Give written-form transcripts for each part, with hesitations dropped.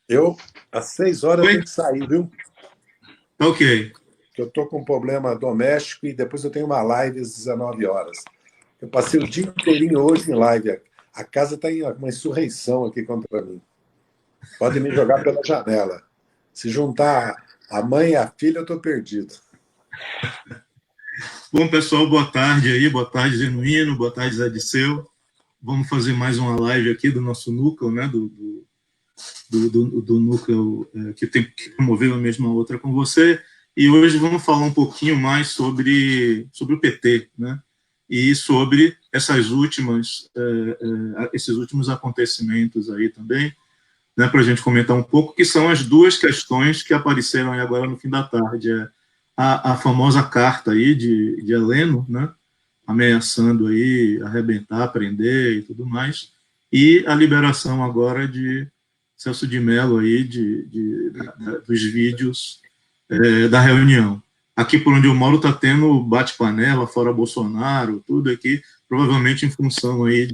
Eu, às 6 horas, eu Oi? tenho que sair, viu? Ok. Porque eu estou com um problema doméstico e depois eu tenho uma live às 19 horas. Eu passei o dia inteirinho hoje em live. A casa está em uma insurreição aqui contra mim. Podem me jogar pela janela. Se juntar a mãe e a filha, eu estou perdido. Bom, pessoal, boa tarde aí, boa tarde, Genuíno, boa tarde, Zé Disseu. Vamos fazer mais uma live aqui do nosso núcleo, né, do núcleo que promoveu a mesma outra com você. E hoje vamos falar um pouquinho mais sobre o PT, né, e sobre esses últimos acontecimentos aí também, né, para a gente comentar um pouco, que são as duas questões que apareceram aí agora no fim da tarde. A famosa carta aí de Heleno, né, ameaçando aí arrebentar, prender e tudo mais, e a liberação agora de Celso de Mello aí dos vídeos da reunião. Aqui por onde eu moro está tendo bate-panela, fora Bolsonaro, tudo aqui, provavelmente em função aí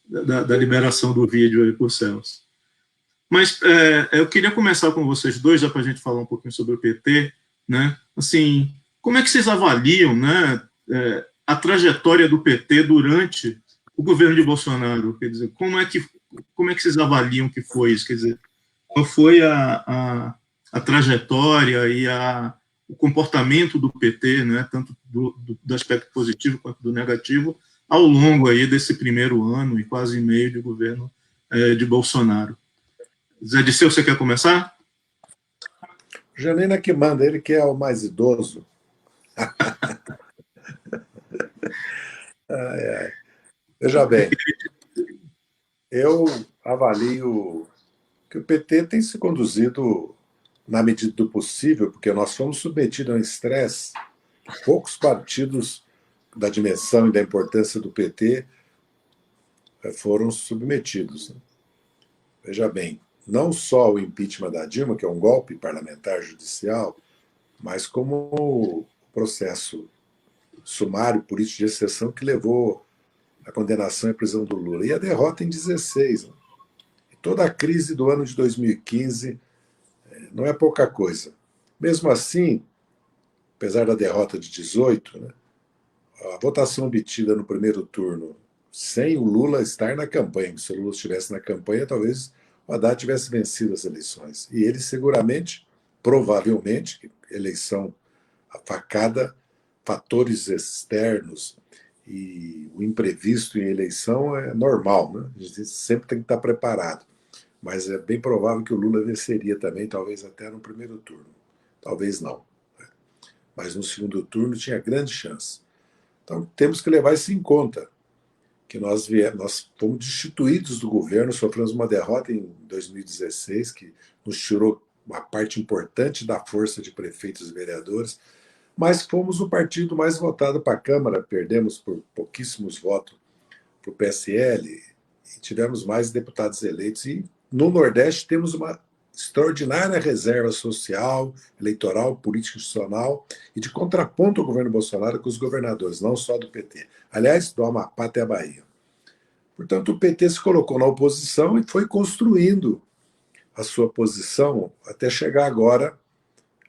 da liberação do vídeo aí por Celso. Mas eu queria começar com vocês dois, já para a gente falar um pouquinho sobre o PT, né? Assim, como é que vocês avaliam, né, a trajetória do PT durante o governo de Bolsonaro? Quer dizer, como é que vocês avaliam que foi isso? Quer dizer, qual foi a trajetória e o comportamento do PT, né, tanto do aspecto positivo quanto do negativo, ao longo aí desse primeiro ano e quase meio de governo de Bolsonaro? Zé Disseu, você quer começar? Janina que manda, ele que é o mais idoso. Veja bem, eu avalio que o PT tem se conduzido na medida do possível, porque nós fomos submetidos a um estresse. Poucos partidos da dimensão e da importância do PT foram submetidos. Veja bem, não só o impeachment da Dilma, que é um golpe parlamentar judicial, mas como o processo sumário político de exceção que levou à condenação e prisão do Lula. E a derrota em 16. E toda a crise do ano de 2015 não é pouca coisa. Mesmo assim, apesar da derrota de 18, né, a votação obtida no primeiro turno, sem o Lula estar na campanha, se o Lula estivesse na campanha, talvez o Haddad tivesse vencido as eleições. E ele seguramente, provavelmente, eleição a facada, fatores externos e o imprevisto em eleição é normal, né? A gente sempre tem que estar preparado. Mas é bem provável que o Lula venceria também, talvez até no primeiro turno. Talvez não. Mas no segundo turno tinha grande chance. Então temos que levar isso em conta, que nós fomos destituídos do governo, sofremos uma derrota em 2016, que nos tirou uma parte importante da força de prefeitos e vereadores, mas fomos o partido mais votado para a Câmara, perdemos por pouquíssimos votos para o PSL e tivemos mais deputados eleitos. E no Nordeste temos uma extraordinária reserva social, eleitoral, política institucional e de contraponto ao governo Bolsonaro com os governadores, não só do PT. Aliás, do Amapá até a Bahia. Portanto, o PT se colocou na oposição e foi construindo a sua posição até chegar agora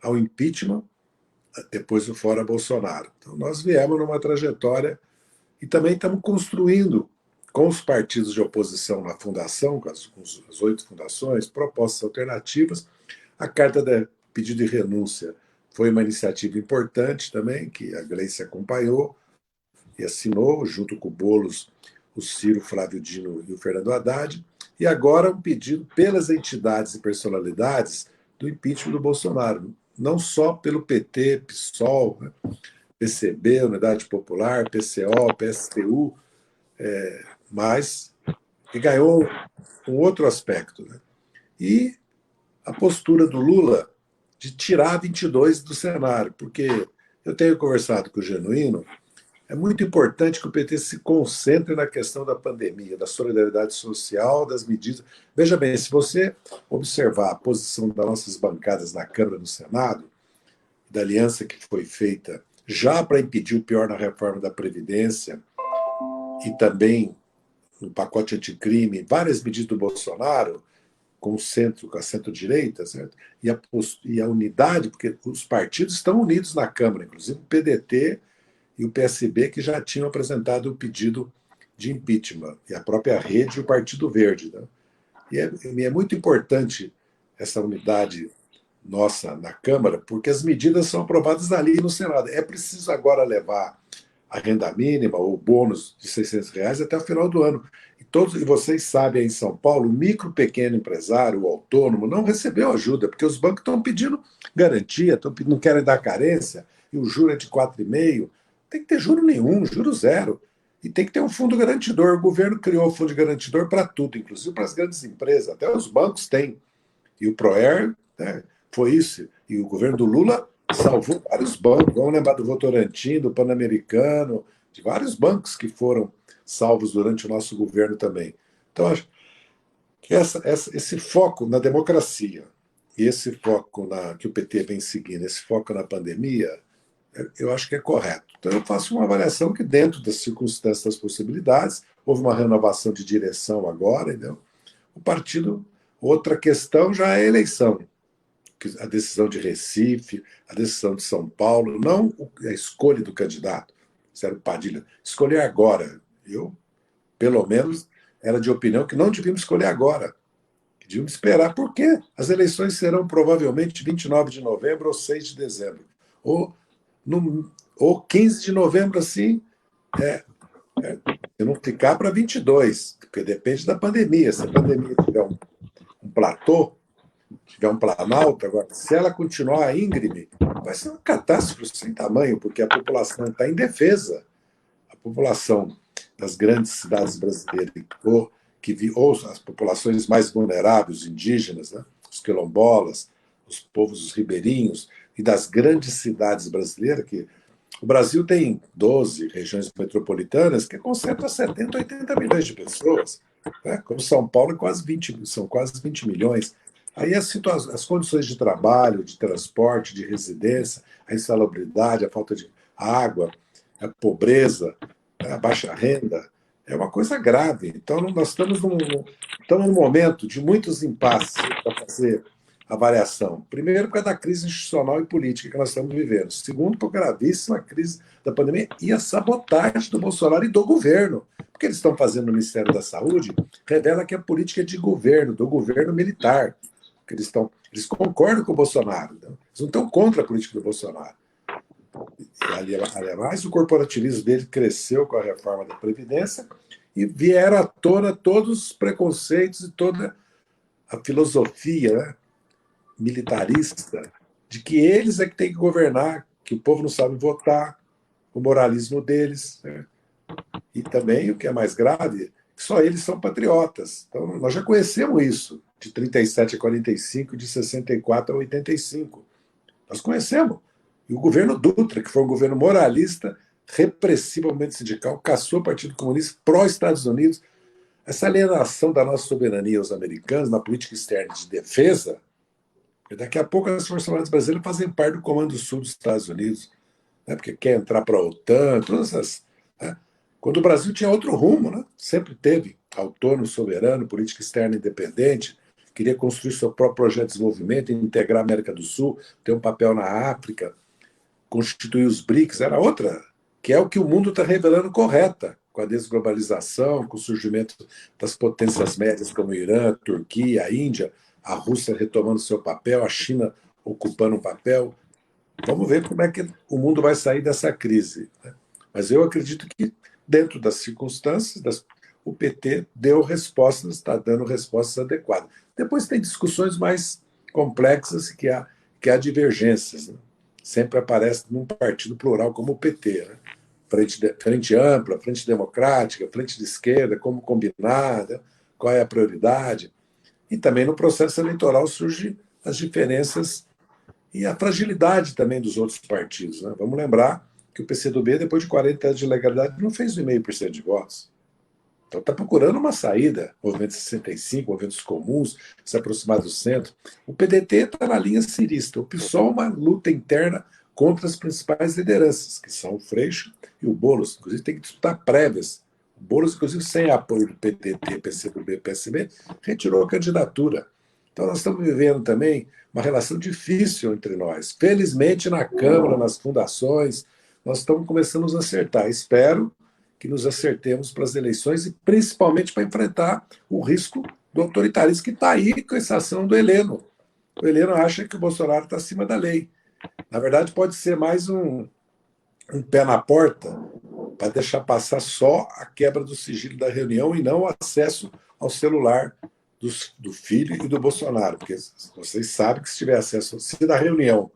ao impeachment, depois do fora Bolsonaro. Então, nós viemos numa trajetória e também estamos construindo com os partidos de oposição na fundação, com as 8 fundações, propostas alternativas. A carta de pedido de renúncia foi uma iniciativa importante também, que a Gleice acompanhou e assinou, junto com o Boulos, o Ciro, Flávio Dino e o Fernando Haddad. E agora um pedido pelas entidades e personalidades do impeachment do Bolsonaro, não só pelo PT, PSOL, né? PCB, Unidade Popular, PCO, PSTU, mas que ganhou um outro aspecto. Né? E a postura do Lula de tirar 22 do cenário, porque eu tenho conversado com o Genuíno, é muito importante que o PT se concentre na questão da pandemia, da solidariedade social, das medidas. Veja bem, se você observar a posição das nossas bancadas na Câmara e no Senado, da aliança que foi feita já para impedir o pior na reforma da Previdência e também no pacote anticrime, várias medidas do Bolsonaro, com o centro, com a centro-direita, certo? E a unidade, porque os partidos estão unidos na Câmara, inclusive o PDT e o PSB, que já tinham apresentado o pedido de impeachment, e a própria Rede e o Partido Verde. Né? E é muito importante essa unidade nossa na Câmara, porque as medidas são aprovadas ali no Senado. É preciso agora levar a renda mínima ou o bônus de R$ 600 até o final do ano. E vocês sabem, aí em São Paulo, o micro, pequeno empresário, o autônomo, não recebeu ajuda, porque os bancos estão pedindo garantia, não querem dar carência, e o juro é de 4,5%. Tem que ter juro nenhum, juro zero. E tem que ter um fundo garantidor. O governo criou o fundo garantidor para tudo, inclusive para as grandes empresas. Até os bancos têm. E o PROER, né, foi isso. E o governo do Lula salvou vários bancos. Vamos lembrar do Votorantim, do Pan-Americano, de vários bancos que foram salvos durante o nosso governo também. Então, acho que esse foco na democracia e esse foco que o PT vem seguindo, esse foco na pandemia, eu acho que é correto. Então, eu faço uma avaliação que, dentro das circunstâncias, das possibilidades, houve uma renovação de direção agora, entendeu? O partido, outra questão já é a eleição, a decisão de Recife, a decisão de São Paulo, não a escolha do candidato, Sérgio Padilha. Escolher agora. Eu, pelo menos, era de opinião que não devíamos escolher agora, que devíamos esperar, porque as eleições serão provavelmente 29 de novembro ou 6 de dezembro. Ou 15 de novembro, assim, se não ficar para 22, porque depende da pandemia. Se a pandemia tiver um platô, tiver um planalto, agora, se ela continuar íngreme, vai ser uma catástrofe sem tamanho, porque a população está indefesa. A população das grandes cidades brasileiras, ou as populações mais vulneráveis, os indígenas, né? Os quilombolas, os povos os ribeirinhos, e das grandes cidades brasileiras, que o Brasil tem 12 regiões metropolitanas que concentram 70, 80 milhões de pessoas. Né? Como São Paulo, são quase 20 milhões. Aí as condições de trabalho, de transporte, de residência, a insalubridade, a falta de água, a pobreza, a baixa renda, é uma coisa grave. Então, nós estamos num momento de muitos impasses para fazer avaliação. Primeiro, por causa da crise institucional e política que nós estamos vivendo. Segundo, por gravíssima crise da pandemia e a sabotagem do Bolsonaro e do governo. O que eles estão fazendo no Ministério da Saúde revela que a política é de governo, do governo militar. Eles concordam com o Bolsonaro. Né? Eles não estão contra a política do Bolsonaro. Aliás, o corporativismo dele cresceu com a reforma da Previdência e vieram à tona todos os preconceitos e toda a filosofia, né, militarista de que eles é que têm que governar, que o povo não sabe votar, o moralismo deles. Né? E também, o que é mais grave, que só eles são patriotas. Então, nós já conhecemos isso, de 37 a 45, de 64 a 85. Nós conhecemos. E o governo Dutra, que foi um governo moralista, repressivamente sindical, caçou o Partido Comunista pró-Estados Unidos. Essa alienação da nossa soberania aos americanos na política externa de defesa, porque daqui a pouco as Forças Armadas brasileiras fazem parte do Comando Sul dos Estados Unidos, né, porque quer entrar para a OTAN, todas essas. Né, quando o Brasil tinha outro rumo, né, sempre teve autônomo, soberano, política externa independente, queria construir seu próprio projeto de desenvolvimento, integrar a América do Sul, ter um papel na África, constituir os BRICS, era outra, que é o que o mundo está revelando correta, com a desglobalização, com o surgimento das potências médias como o Irã, a Turquia, a Índia, a Rússia retomando seu papel, a China ocupando um papel. Vamos ver como é que o mundo vai sair dessa crise. Né? Mas eu acredito que, dentro das circunstâncias, o PT deu respostas, está dando respostas adequadas. Depois tem discussões mais complexas que há divergências. Né? Sempre aparece num partido plural como o PT. Né? Frente ampla, frente democrática, frente de esquerda, como combinar, né? Qual é a prioridade. E também no processo eleitoral surgem as diferenças e a fragilidade também dos outros partidos. Né? Vamos lembrar que o PCdoB, depois de 40 anos de legalidade, não fez 1,5% de votos. Então está procurando uma saída, movimento 65, movimentos comuns, se aproximar do centro. O PDT está na linha cirista, o PSOL uma luta interna contra as principais lideranças, que são o Freixo e o Boulos. Inclusive tem que disputar prévias. O Boulos, inclusive, sem apoio do PDT, PCdoB, PSB, retirou a candidatura. Então, nós estamos vivendo também uma relação difícil entre nós. Felizmente, na Câmara, nas fundações, nós estamos começando a nos acertar. Espero que nos acertemos para as eleições e principalmente para enfrentar o risco do autoritarismo que está aí com essa ação do Heleno. O Heleno acha que o Bolsonaro está acima da lei. Na verdade, pode ser mais um pé na porta para deixar passar só a quebra do sigilo da reunião e não o acesso ao celular do filho e do Bolsonaro, porque vocês sabem que se tiver acesso, se da reunião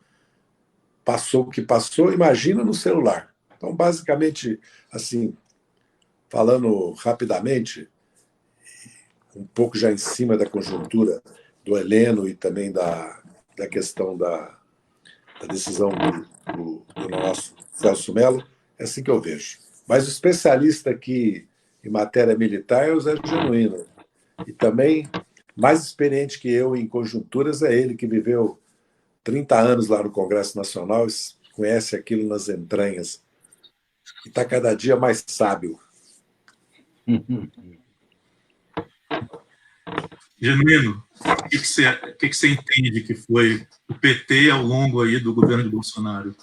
passou o que passou, imagina no celular. Então, basicamente, assim, falando rapidamente, um pouco já em cima da conjuntura do Heleno e também da questão da decisão do nosso Celso Mello, é assim que eu vejo. Mas o especialista aqui em matéria militar é o Zé Genuíno. E também, mais experiente que eu em conjunturas, é ele que viveu 30 anos lá no Congresso Nacional, conhece aquilo nas entranhas. E está cada dia mais sábio. Genuíno, o que você entende que foi o PT ao longo aí do governo de Bolsonaro?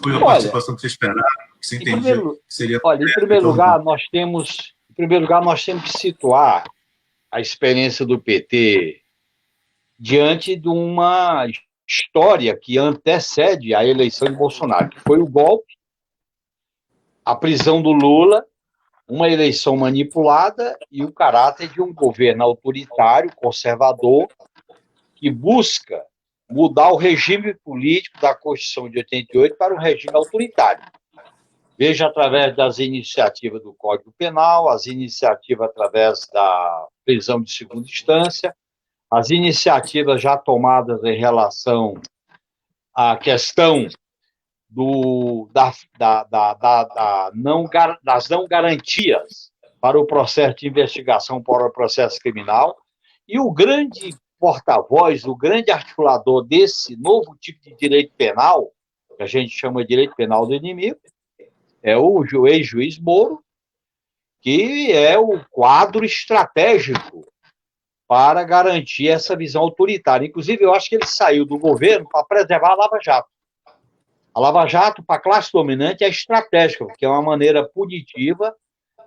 Foi a participação que você esperava? Que você entendia que seria... Olha, em primeiro lugar, nós temos que situar a experiência do PT diante de uma história que antecede a eleição de Bolsonaro, que foi o golpe, a prisão do Lula, uma eleição manipulada e o caráter de um governo autoritário, conservador, que busca mudar o regime político da Constituição de 88 para um regime autoritário. Veja através das iniciativas do Código Penal, as iniciativas através da prisão de segunda instância, as iniciativas já tomadas em relação à questão das não garantias para o processo de investigação, para o processo criminal, e o grande porta-voz, o grande articulador desse novo tipo de direito penal, que a gente chama de direito penal do inimigo, é o ex-juiz Moro, que é o quadro estratégico para garantir essa visão autoritária. Inclusive, eu acho que ele saiu do governo para preservar a Lava Jato. A Lava Jato, para a classe dominante, é estratégica, porque é uma maneira punitiva,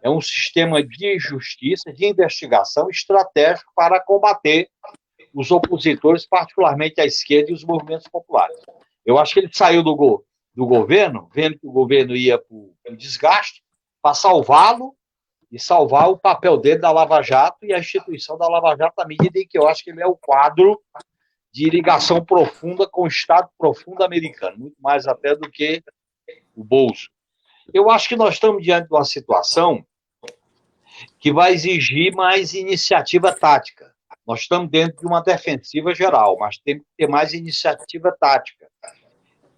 é um sistema de justiça, de investigação estratégico para combater os opositores, particularmente a esquerda e os movimentos populares. Eu acho que ele saiu do governo, vendo que o governo ia para o desgaste, para salvá-lo e salvar o papel dele da Lava Jato e a instituição da Lava Jato, à medida em que eu acho que ele é o quadro de ligação profunda com o Estado profundo americano, muito mais até do que o bolso. Eu acho que nós estamos diante de uma situação que vai exigir mais iniciativa tática. Nós estamos dentro de uma defensiva geral, mas temos que ter mais iniciativa tática.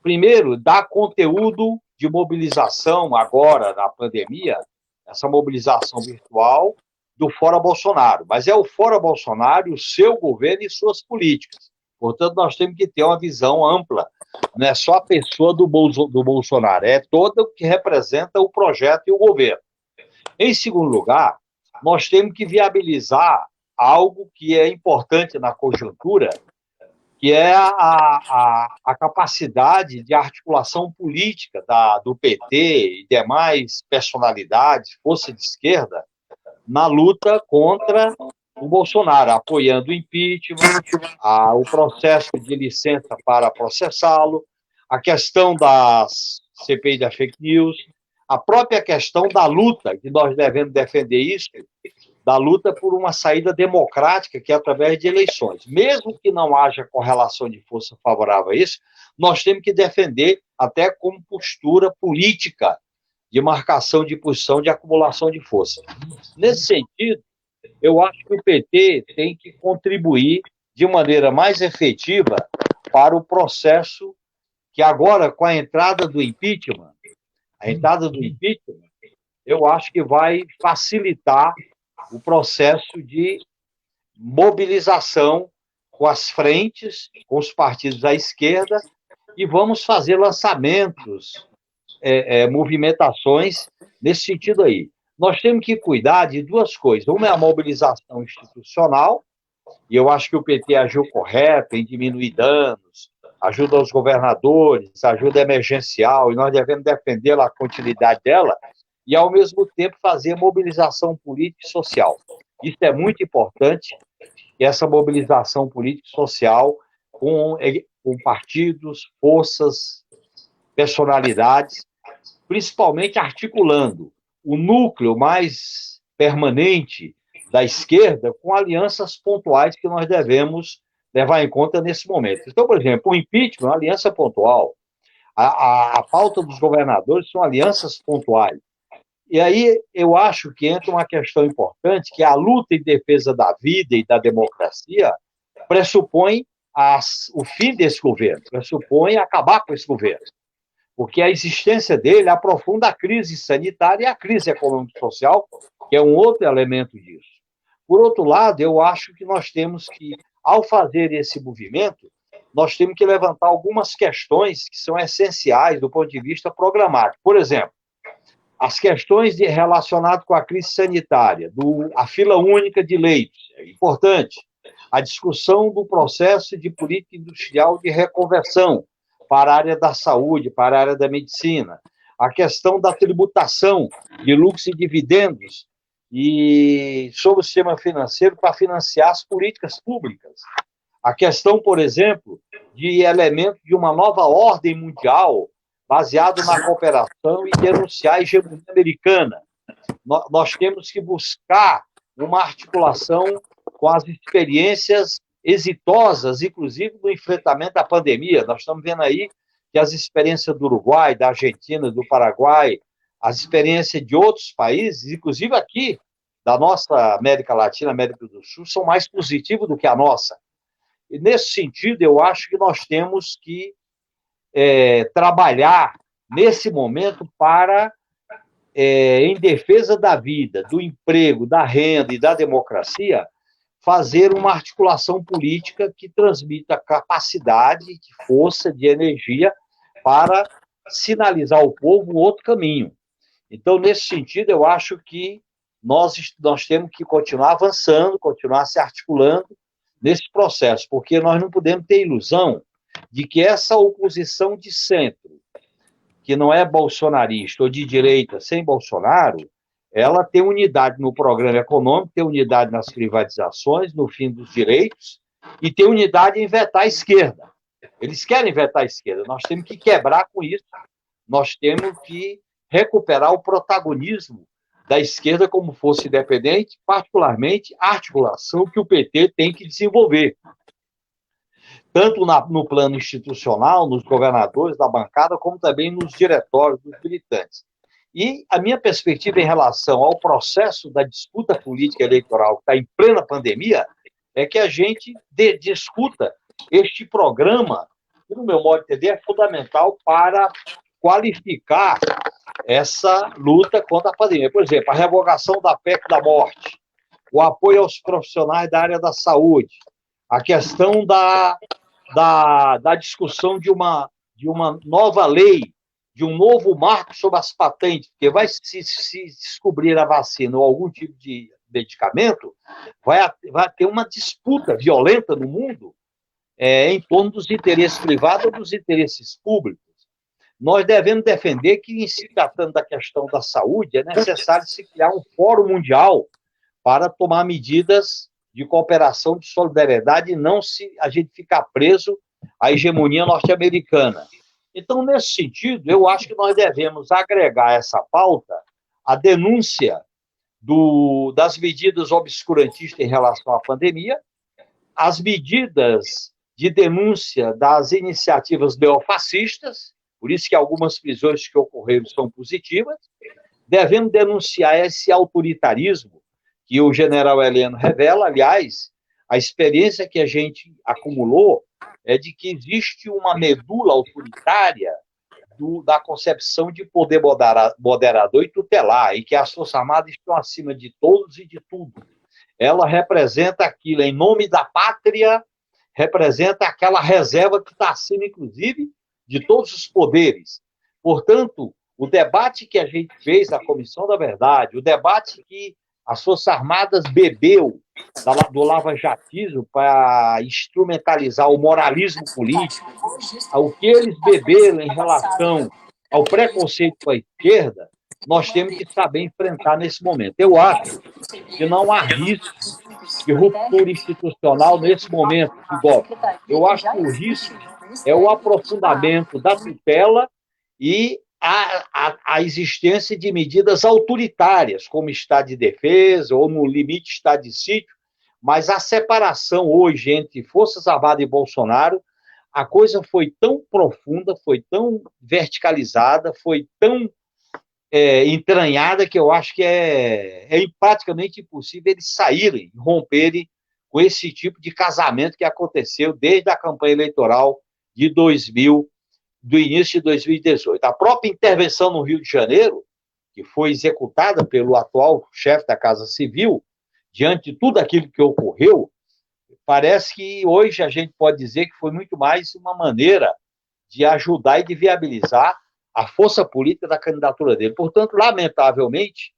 Primeiro, dar conteúdo de mobilização agora, na pandemia, essa mobilização virtual do Fora Bolsonaro. Mas é o Fora Bolsonaro, o seu governo e suas políticas. Portanto, nós temos que ter uma visão ampla. Não é só a pessoa do Bolsonaro, é todo o que representa o projeto e o governo. Em segundo lugar, nós temos que viabilizar algo que é importante na conjuntura, que é a capacidade de articulação política do PT e demais personalidades, força de esquerda, na luta contra o Bolsonaro, apoiando o impeachment, o processo de licença para processá-lo, a questão das CPI da fake news, a própria questão da luta, que nós devemos defender isso, da luta por uma saída democrática, que é através de eleições. Mesmo que não haja correlação de força favorável a isso, nós temos que defender até como postura política de marcação de posição, de acumulação de força. Nesse sentido, eu acho que o PT tem que contribuir de maneira mais efetiva para o processo que agora, com a entrada do impeachment, eu acho que vai facilitar o processo de mobilização com as frentes, com os partidos à esquerda, e vamos fazer lançamentos, movimentações nesse sentido aí. Nós temos que cuidar de duas coisas. Uma é a mobilização institucional e eu acho que o PT agiu correto em diminuir danos, ajuda aos governadores, ajuda emergencial, e nós devemos defender a continuidade dela e, ao mesmo tempo, fazer mobilização política e social. Isso é muito importante, essa mobilização política e social com partidos, forças, personalidades, principalmente articulando o núcleo mais permanente da esquerda com alianças pontuais que nós devemos levar em conta nesse momento. Então, por exemplo, o impeachment é uma aliança pontual, a pauta dos governadores são alianças pontuais. E aí eu acho que entra uma questão importante, que a luta em defesa da vida e da democracia pressupõe o fim desse governo, pressupõe acabar com esse governo, porque a existência dele aprofunda a crise sanitária e a crise econômico-social, que é um outro elemento disso. Por outro lado, eu acho que nós temos que, ao fazer esse movimento, nós temos que levantar algumas questões que são essenciais do ponto de vista programático. Por exemplo, as questões relacionadas com a crise sanitária, a fila única de leitos, é importante. A discussão do processo de política industrial de reconversão para a área da saúde, para a área da medicina. A questão da tributação de lucros e dividendos e sobre o sistema financeiro para financiar as políticas públicas. A questão, por exemplo, de elemento de uma nova ordem mundial baseado na cooperação e denunciar a hegemonia americana. Nós temos que buscar uma articulação com as experiências exitosas, inclusive no enfrentamento da pandemia. Nós estamos vendo aí que as experiências do Uruguai, da Argentina, do Paraguai, as experiências de outros países, inclusive aqui, da nossa América Latina, América do Sul, são mais positivas do que a nossa. E, nesse sentido, eu acho que nós temos que trabalhar nesse momento para, em defesa da vida, do emprego, da renda e da democracia, fazer uma articulação política que transmita capacidade, de força, de energia para sinalizar ao povo um outro caminho. Então, nesse sentido, eu acho que nós temos que continuar avançando, continuar se articulando nesse processo, porque nós não podemos ter ilusão de que essa oposição de centro, que não é bolsonarista ou de direita sem Bolsonaro, ela tem unidade no programa econômico, tem unidade nas privatizações, no fim dos direitos, e tem unidade em vetar a esquerda. Eles querem vetar a esquerda, nós temos que quebrar com isso, nós temos que recuperar o protagonismo da esquerda como força independente, particularmente a articulação que o PT tem que desenvolver, tanto no plano institucional, nos governadores da bancada, como também nos diretórios dos militantes. E a minha perspectiva em relação ao processo da disputa política eleitoral que está em plena pandemia é que a gente discuta este programa, que, no meu modo de entender, é fundamental para qualificar essa luta contra a pandemia. Por exemplo, a revogação da PEC da morte, o apoio aos profissionais da área da saúde, a questão da discussão de uma nova lei, de um novo marco sobre as patentes, porque vai se descobrir a vacina ou algum tipo de medicamento, vai ter uma disputa violenta no mundo em torno dos interesses privados ou dos interesses públicos. Nós devemos defender que, em se tratando da questão da saúde, é necessário se criar um fórum mundial para tomar medidas de cooperação, de solidariedade, e não se a gente ficar preso à hegemonia norte-americana. Então, nesse sentido, eu acho que nós devemos agregar essa pauta à denúncia das medidas obscurantistas em relação à pandemia, as medidas de denúncia das iniciativas neofascistas, por isso que algumas prisões que ocorreram são positivas, devemos denunciar esse autoritarismo que o general Heleno revela. Aliás, a experiência que a gente acumulou é de que existe uma medula autoritária da concepção de poder moderador e tutelar, e que as Forças Armadas estão acima de todos e de tudo. Ela representa aquilo em nome da pátria, representa aquela reserva que está acima, inclusive, de todos os poderes. Portanto, o debate que a gente fez na Comissão da Verdade, o debate que As Forças Armadas bebeu do lavajatismo para instrumentalizar o moralismo político, ao que eles beberam em relação ao preconceito com a esquerda, nós temos que saber enfrentar nesse momento. Eu acho que não há risco de ruptura institucional nesse momento de golpe. Eu acho que o risco é o aprofundamento da tutela e a existência de medidas autoritárias, como estado de defesa ou, no limite, estado de sítio, mas a separação hoje entre Forças Armadas e Bolsonaro, a coisa foi tão profunda, foi tão verticalizada, foi tão entranhada, que eu acho que é praticamente impossível eles saírem, romperem com esse tipo de casamento que aconteceu desde a campanha eleitoral de 2000, do início de 2018. A própria intervenção no Rio de Janeiro, que foi executada pelo atual chefe da Casa Civil, diante de tudo aquilo que ocorreu, parece que hoje a gente pode dizer que foi muito mais uma maneira de ajudar e de viabilizar a força política da candidatura dele. Portanto, lamentavelmente,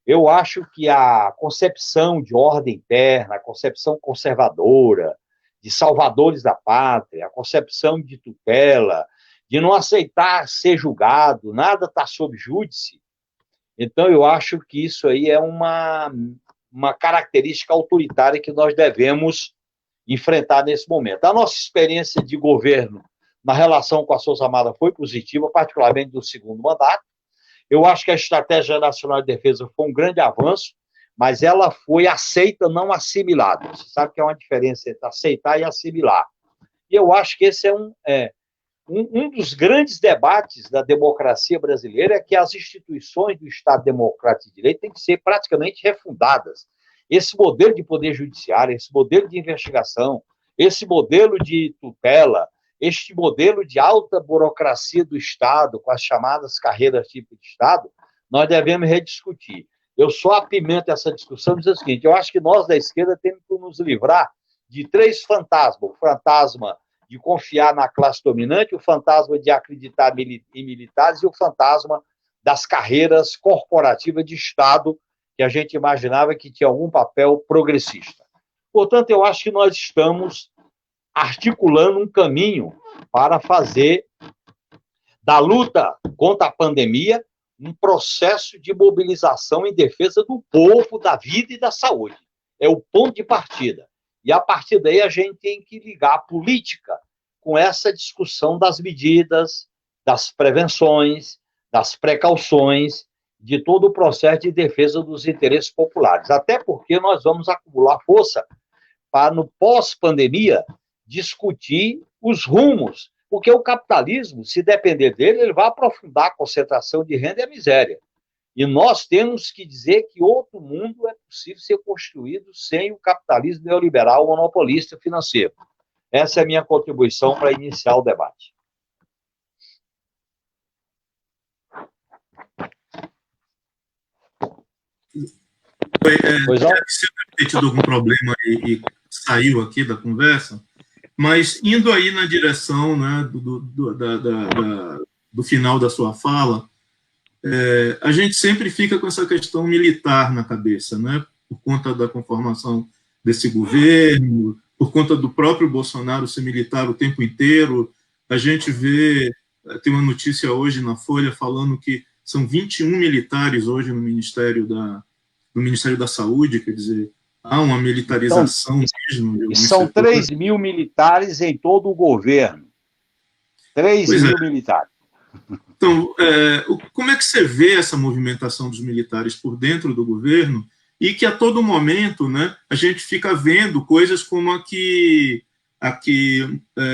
eu acho que a concepção de ordem interna, a concepção conservadora, de salvadores da pátria, a concepção de tutela, de não aceitar ser julgado, nada está sob júdice. Então, eu acho que isso aí é uma característica autoritária que nós devemos enfrentar nesse momento. A nossa experiência de governo na relação com a Força Armada foi positiva, particularmente do segundo mandato. Eu acho que a Estratégia Nacional de Defesa foi um grande avanço, mas ela foi aceita, não assimilada. Você sabe que é uma diferença entre aceitar e assimilar. E eu acho que esse é um dos grandes debates da democracia brasileira, é que as instituições do Estado Democrático de Direito têm que ser praticamente refundadas. Esse modelo de poder judiciário, esse modelo de investigação, esse modelo de tutela, este modelo de alta burocracia do Estado, com as chamadas carreiras tipo de Estado, nós devemos rediscutir. Eu só apimento essa discussão dizendo o seguinte: eu acho que nós da esquerda temos que nos livrar de três fantasmas. O fantasma de confiar na classe dominante, o fantasma de acreditar em militares e o fantasma das carreiras corporativas de Estado, que a gente imaginava que tinha algum papel progressista. Portanto, eu acho que nós estamos articulando um caminho para fazer da luta contra a pandemia um processo de mobilização em defesa do povo, da vida e da saúde. É o ponto de partida. E, a partir daí, a gente tem que ligar a política com essa discussão das medidas, das prevenções, das precauções, de todo o processo de defesa dos interesses populares. Até porque nós vamos acumular força para, no pós-pandemia, discutir os rumos. Porque o capitalismo, se depender dele, ele vai aprofundar a concentração de renda e a miséria. E nós temos que dizer que outro mundo é possível ser construído sem o capitalismo neoliberal monopolista financeiro. Essa é a minha contribuição para iniciar o debate. Pois não? Você deve ter tido algum problema e saiu aqui da conversa, mas indo aí na direção, né, do final da sua fala, a gente sempre fica com essa questão militar na cabeça, né? Por conta da conformação desse governo, por conta do próprio Bolsonaro ser militar o tempo inteiro. A gente vê, tem uma notícia hoje na Folha falando que são 21 militares hoje no Ministério da Saúde, quer dizer, há uma militarização mesmo. E são 3 mil militares em todo o governo. 3 mil militares. Então, como é que você vê essa movimentação dos militares por dentro do governo e que a todo momento, né, a gente fica vendo coisas como a que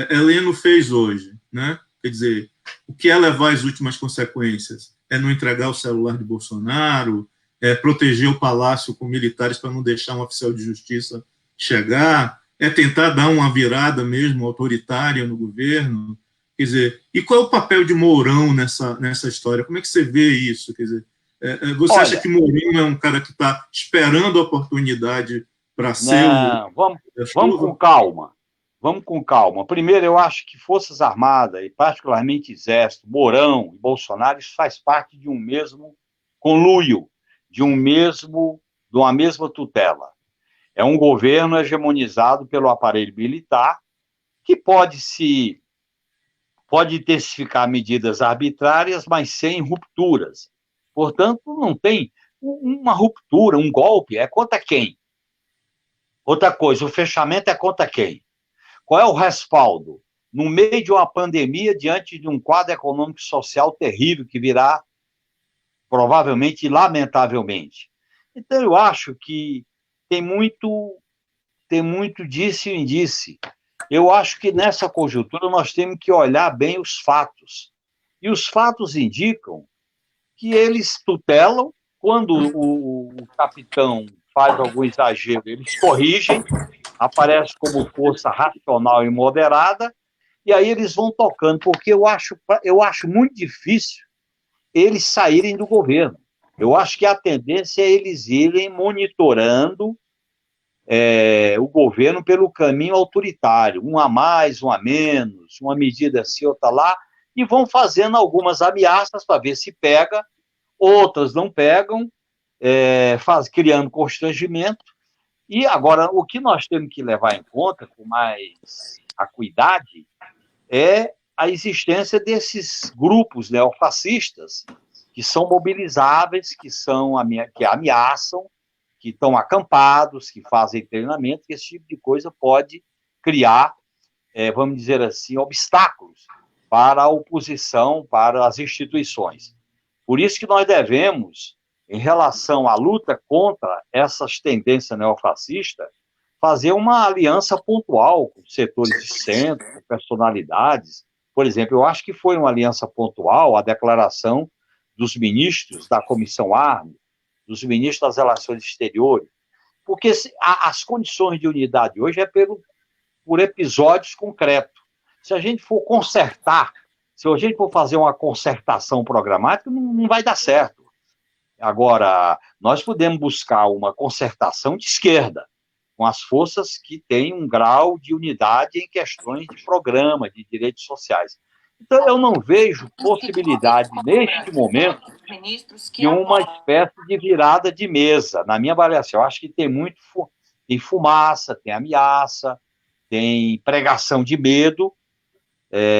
Heleno fez hoje, né? Quer dizer, o que é levar as últimas consequências? É não entregar o celular de Bolsonaro, é proteger o palácio com militares para não deixar um oficial de justiça chegar, é tentar dar uma virada mesmo autoritária no governo. Quer dizer, e qual é o papel de Mourão nessa história? Como é que você vê isso? Quer dizer, você acha que Mourão é um cara que está esperando a oportunidade para ser vamos com calma. Vamos com calma. Primeiro, eu acho que Forças Armadas, e particularmente Exército, Mourão e Bolsonaro, isso faz parte de um mesmo conluio, de um mesmo de uma mesma tutela. É um governo hegemonizado pelo aparelho militar, que pode intensificar medidas arbitrárias, mas sem rupturas. Portanto, não tem uma ruptura, um golpe, é contra quem? Outra coisa, o fechamento é contra quem? Qual é o respaldo? No meio de uma pandemia, diante de um quadro econômico e social terrível que virá, provavelmente e lamentavelmente. Então, eu acho que tem muito disse e indisse. Eu acho que nessa conjuntura nós temos que olhar bem os fatos. E os fatos indicam que eles tutelam, quando o capitão faz algum exagero, eles corrigem, aparece como força racional e moderada, e aí eles vão tocando, porque eu acho muito difícil eles saírem do governo. Eu acho que a tendência é eles irem monitorando o governo pelo caminho autoritário, um a mais, um a menos, uma medida assim, outra lá, e vão fazendo algumas ameaças para ver se pega, outras não pegam, criando constrangimento. E agora, o que nós temos que levar em conta com mais acuidade é a existência desses grupos neofascistas que são mobilizáveis, que ameaçam, que estão acampados, que fazem treinamento, que esse tipo de coisa pode criar, vamos dizer assim, obstáculos para a oposição, para as instituições. Por isso que nós devemos, em relação à luta contra essas tendências neofascistas, fazer uma aliança pontual com setores de centro, com personalidades. Por exemplo, eu acho que foi uma aliança pontual a declaração dos ministros da Comissão Arme, dos ministros das Relações Exteriores, porque as condições de unidade hoje é por episódios concretos. Se a gente for consertar, se a gente for fazer uma concertação programática, não vai dar certo. Agora, nós podemos buscar uma concertação de esquerda, com as forças que têm um grau de unidade em questões de programa, de direitos sociais. Então, eu não vejo possibilidade, neste momento, de uma espécie de virada de mesa, na minha avaliação. Eu acho que tem fumaça, tem ameaça, tem pregação de medo,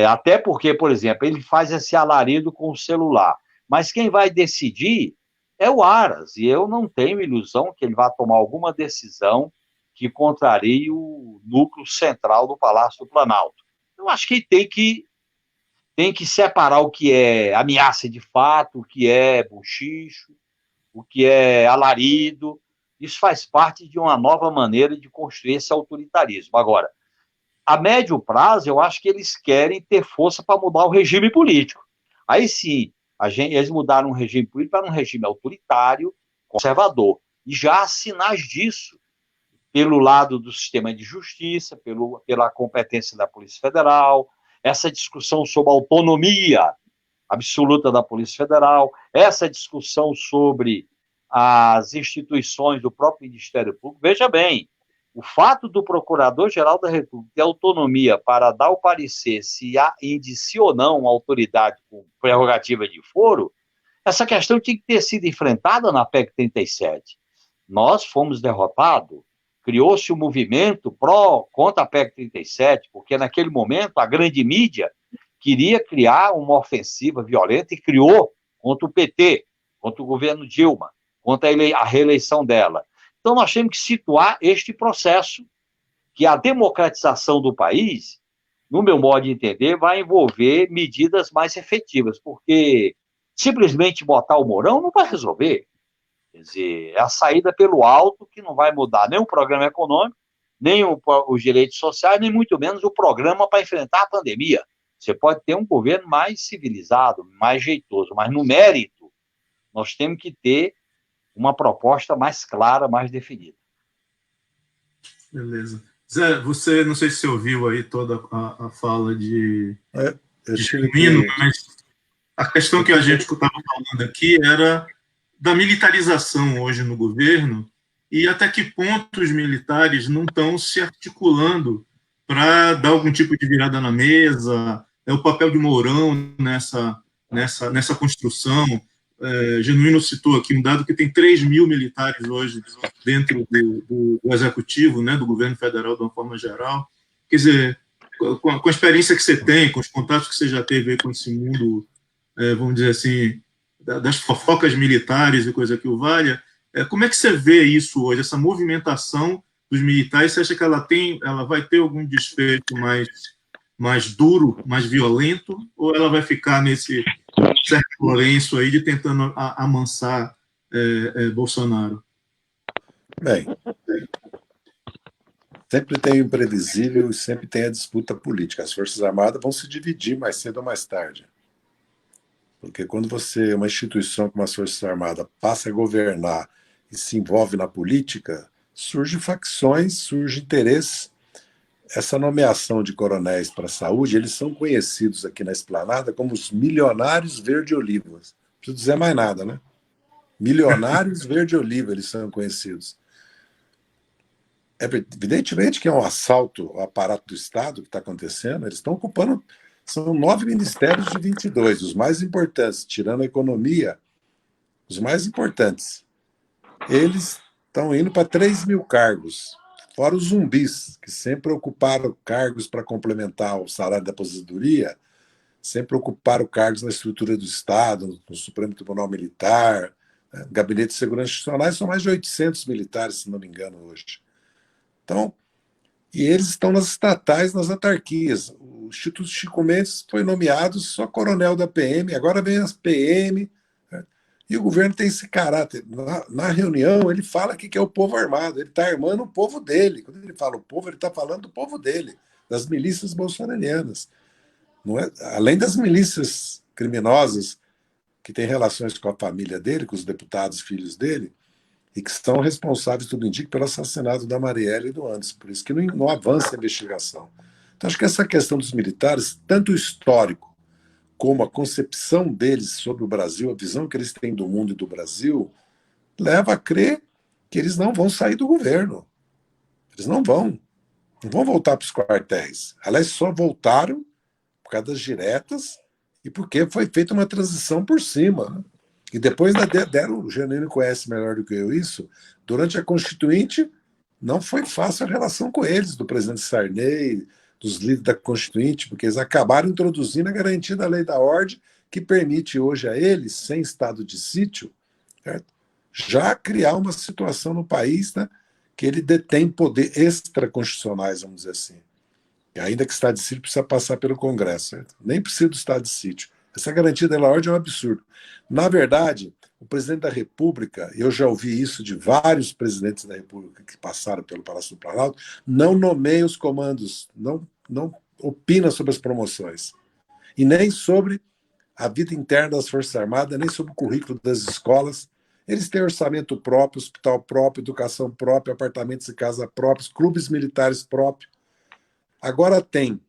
até porque, por exemplo, ele faz esse alarido com o celular. Mas quem vai decidir é o Aras, e eu não tenho ilusão que ele vá tomar alguma decisão que contrarie o núcleo central do Palácio do Planalto. Eu acho que tem que separar o que é ameaça de fato, o que é bochicho, o que é alarido. Isso faz parte de uma nova maneira de construir esse autoritarismo. Agora, a médio prazo, eu acho que eles querem ter força para mudar o regime político. Aí sim, eles mudaram o regime político para um regime autoritário, conservador. E já há sinais disso, pelo lado do sistema de justiça, pela competência da Polícia Federal, essa discussão sobre a autonomia absoluta da Polícia Federal, essa discussão sobre as instituições do próprio Ministério Público. Veja bem, o fato do Procurador-Geral da República ter autonomia para dar o parecer se há indicia ou não uma autoridade com prerrogativa de foro, essa questão tinha que ter sido enfrentada na PEC 37. Nós fomos derrotados, criou-se um movimento contra a PEC 37, porque naquele momento a grande mídia queria criar uma ofensiva violenta e criou contra o PT, contra o governo Dilma, contra a reeleição dela. Então nós temos que situar este processo, que a democratização do país, no meu modo de entender, vai envolver medidas mais efetivas, porque simplesmente botar o Mourão não vai resolver. Quer dizer, é a saída pelo alto que não vai mudar nem o programa econômico, nem os direitos sociais, nem muito menos o programa para enfrentar a pandemia. Você pode ter um governo mais civilizado, mais jeitoso, mas no mérito, nós temos que ter uma proposta mais clara, mais definida. Beleza. Zé, você, não sei se você ouviu aí toda a fala de Firmino, mas a questão que a gente estava falando aqui era da militarização hoje no governo e até que ponto os militares não estão se articulando para dar algum tipo de virada na mesa, o papel de Mourão nessa construção. Genuíno citou aqui um dado que tem 3 mil militares hoje dentro do executivo, né, do governo federal, de uma forma geral. Quer dizer, com a experiência que você tem, com os contatos que você já teve aí com esse mundo, vamos dizer assim, das fofocas militares e coisa que o valha, como é que você vê isso hoje, essa movimentação dos militares? Você acha que ela vai ter algum desfecho mais duro, mais violento, ou ela vai ficar nesse certo Lourenço aí de tentando amansar Bolsonaro? Bem, sempre tem o imprevisível e sempre tem a disputa política. As Forças Armadas vão se dividir mais cedo ou mais tarde. Porque quando uma instituição como as Forças Armadas passa a governar e se envolve na política, surgem facções, surge interesse. Essa nomeação de coronéis para a saúde, eles são conhecidos aqui na Esplanada como os milionários verde-olivas. Não preciso dizer mais nada, né? Milionários verde-oliva, eles são conhecidos. Evidentemente que é um assalto ao aparato do Estado que está acontecendo, eles estão ocupando. São 9 ministérios de 22, os mais importantes, tirando a economia, os mais importantes. Eles estão indo para 3 mil cargos, fora os zumbis, que sempre ocuparam cargos para complementar o salário da aposentadoria, sempre ocuparam cargos na estrutura do Estado, no Supremo Tribunal Militar, Gabinete de Segurança Institucional, são mais de 800 militares, se não me engano, hoje. Então, e eles estão nas estatais, nas autarquias. O Instituto Chico Mendes foi nomeado só coronel da PM, agora vem as PM, né? E o governo tem esse caráter. Na reunião, ele fala que é o povo armado, ele está armando o povo dele. Quando ele fala o povo, ele está falando do povo dele, das milícias bolsonarianas. Não é? Além das milícias criminosas que têm relações com a família dele, com os deputados filhos dele, e que são responsáveis, tudo indica, pelo assassinato da Marielle e do Anderson. Por isso que não avança a investigação. Então, acho que essa questão dos militares, tanto o histórico como a concepção deles sobre o Brasil, a visão que eles têm do mundo e do Brasil, leva a crer que eles não vão sair do governo. Eles não vão voltar para os quartéis. Aliás, só voltaram por causa das diretas e porque foi feita uma transição por cima, né? E depois deram, o Genuíno conhece melhor do que eu isso, durante a Constituinte não foi fácil a relação com eles, do presidente Sarney, dos líderes da Constituinte, porque eles acabaram introduzindo a garantia da lei da ordem, que permite hoje a eles, sem estado de sítio, certo? Já criar uma situação no país, né, que ele detém poder extraconstitucionais, vamos dizer assim. E ainda que o estado de sítio precisa passar pelo Congresso, certo? Nem precisa do estado de sítio. Essa garantia da lei da ordem é um absurdo. Na verdade, o presidente da República, eu já ouvi isso de vários presidentes da República que passaram pelo Palácio do Planalto, não nomeia os comandos, não opina sobre as promoções. E nem sobre a vida interna das Forças Armadas, nem sobre o currículo das escolas. Eles têm orçamento próprio, hospital próprio, educação própria, apartamentos e casa próprios, clubes militares próprios. Agora tem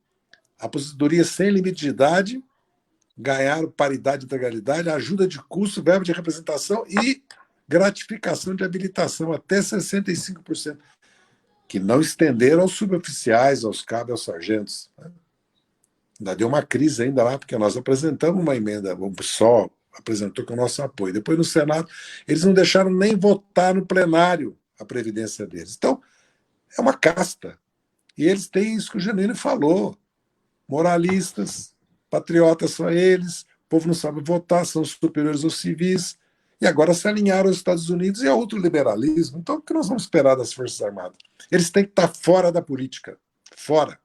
aposentadoria sem limite de idade, ganharam paridade e integralidade, ajuda de custo, verba de representação e gratificação de habilitação, até 65%, que não estenderam aos suboficiais, aos cabos, aos sargentos. Ainda deu uma crise ainda lá, porque nós apresentamos uma emenda, o PSOL apresentou com o nosso apoio. Depois, no Senado, eles não deixaram nem votar no plenário a previdência deles. Então, é uma casta. E eles têm isso que o Genuíno falou. Moralistas, patriotas são eles, o povo não sabe votar, são superiores aos civis, e agora se alinharam aos Estados Unidos e a outro liberalismo. Então, o que nós vamos esperar das Forças Armadas? Eles têm que estar fora da política. Fora.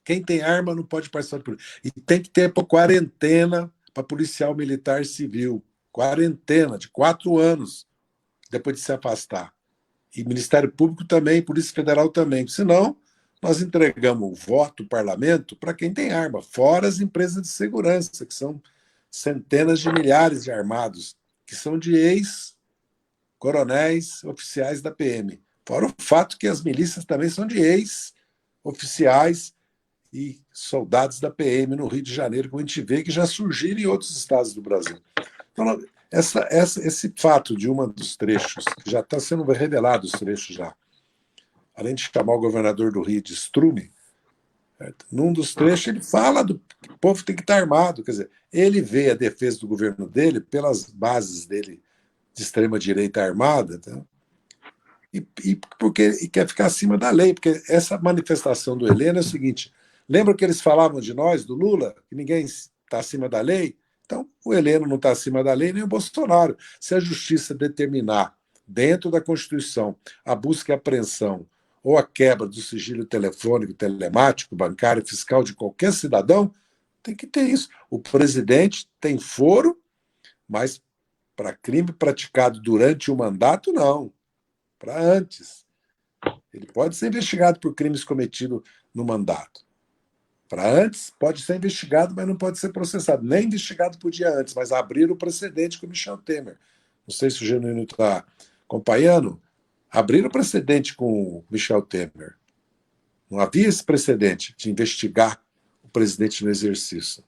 Quem tem arma não pode participar de política. E tem que ter quarentena para policial militar civil. Quarentena de 4 anos, depois de se afastar. E Ministério Público também, Polícia Federal também. Senão, nós entregamos o voto, o parlamento, para quem tem arma, fora as empresas de segurança, que são centenas de milhares de armados, que são de ex-coronéis oficiais da PM. Fora o fato que as milícias também são de ex-oficiais e soldados da PM no Rio de Janeiro, como a gente vê que já surgiram em outros estados do Brasil. Então, esse fato de um dos trechos, que já está sendo revelado os trechos já, além de chamar o governador do Rio de estrume, Certo? Num dos trechos, ele fala do que o povo tem que estar armado. Quer dizer, ele vê a defesa do governo dele pelas bases dele de extrema-direita armada, tá? E quer ficar acima da lei, porque essa manifestação do Heleno é o seguinte: lembra que eles falavam de nós, do Lula, que ninguém está acima da lei? Então, o Heleno não está acima da lei, nem o Bolsonaro. Se a justiça determinar, dentro da Constituição, a busca e apreensão ou a quebra do sigilo telefônico, telemático, bancário, fiscal de qualquer cidadão, tem que ter isso. O presidente tem foro, mas para crime praticado durante o mandato, não. Para antes. Ele pode ser investigado por crimes cometidos no mandato. Para antes, pode ser investigado, mas não pode ser processado. Nem investigado por dia antes, mas abrir o precedente com o Michel Temer. Não sei se o Genuíno está acompanhando. Abrir o precedente com o Michel Temer. Não havia esse precedente de investigar o presidente no exercício.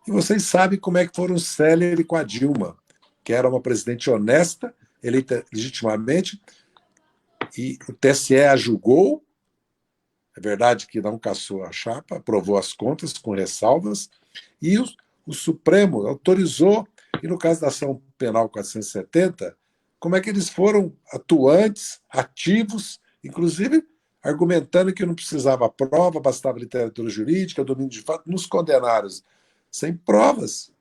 E vocês sabem como é que foram célere com a Dilma, que era uma presidente honesta, eleita legitimamente, e o TSE a julgou. É verdade que não cassou a chapa, aprovou as contas com ressalvas, e o Supremo autorizou, e no caso da ação penal 470, como é que eles foram atuantes, ativos, inclusive argumentando que não precisava prova, bastava literatura jurídica, domínio de fato, nos condenaram sem provas.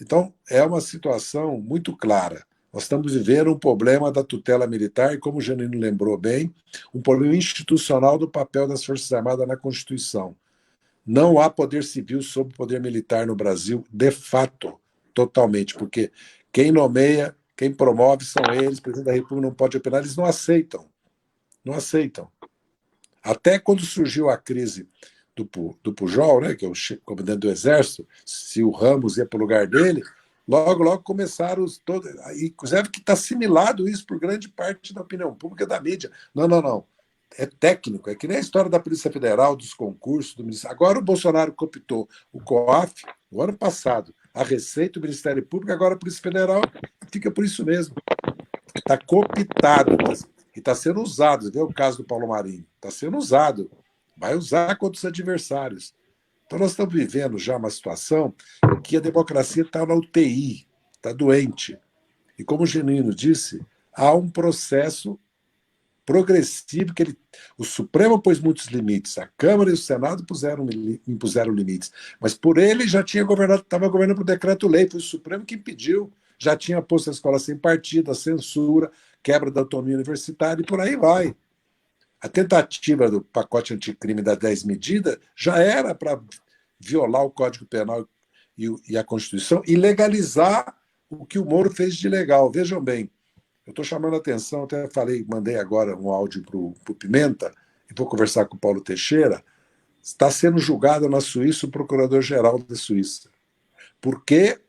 Então, é uma situação muito clara. Nós estamos vivendo um problema da tutela militar e, como o Janino lembrou bem, um problema institucional do papel das Forças Armadas na Constituição. Não há poder civil sobre o poder militar no Brasil, de fato, totalmente, porque quem nomeia, quem promove são eles, o presidente da República não pode opinar, eles não aceitam. Não aceitam. Até quando surgiu a crise do Pujol, né, que é o comandante do Exército, se o Ramos ia para o lugar dele, logo começaram os todos. Inclusive que está assimilado isso por grande parte da opinião pública da mídia. Não. É técnico, é que nem a história da Polícia Federal, dos concursos, do Ministério. Agora o Bolsonaro cooptou o COAF, no ano passado, a Receita, o Ministério Público, agora a Polícia Federal, fica por isso mesmo. Está cooptado, e está sendo usado. Você vê o caso do Paulo Marinho, está sendo usado. Vai usar contra os adversários. Então, nós estamos vivendo já uma situação que a democracia está na UTI, está doente. E, como o Genuíno disse, há um processo progressivo que o Supremo pôs muitos limites, a Câmara e o Senado impuseram limites, mas por ele já tinha governado, estava governando por decreto-lei, foi o Supremo que impediu, já tinha posto a escola sem partido, a censura, quebra da autonomia universitária e por aí vai. A tentativa do pacote anticrime das 10 medidas já era para violar o Código Penal e a Constituição e legalizar o que o Moro fez de legal. Vejam bem, eu estou chamando a atenção, até mandei agora um áudio para o Pimenta, e vou conversar com o Paulo Teixeira. Está sendo julgado na Suíça o procurador-geral da Suíça, porque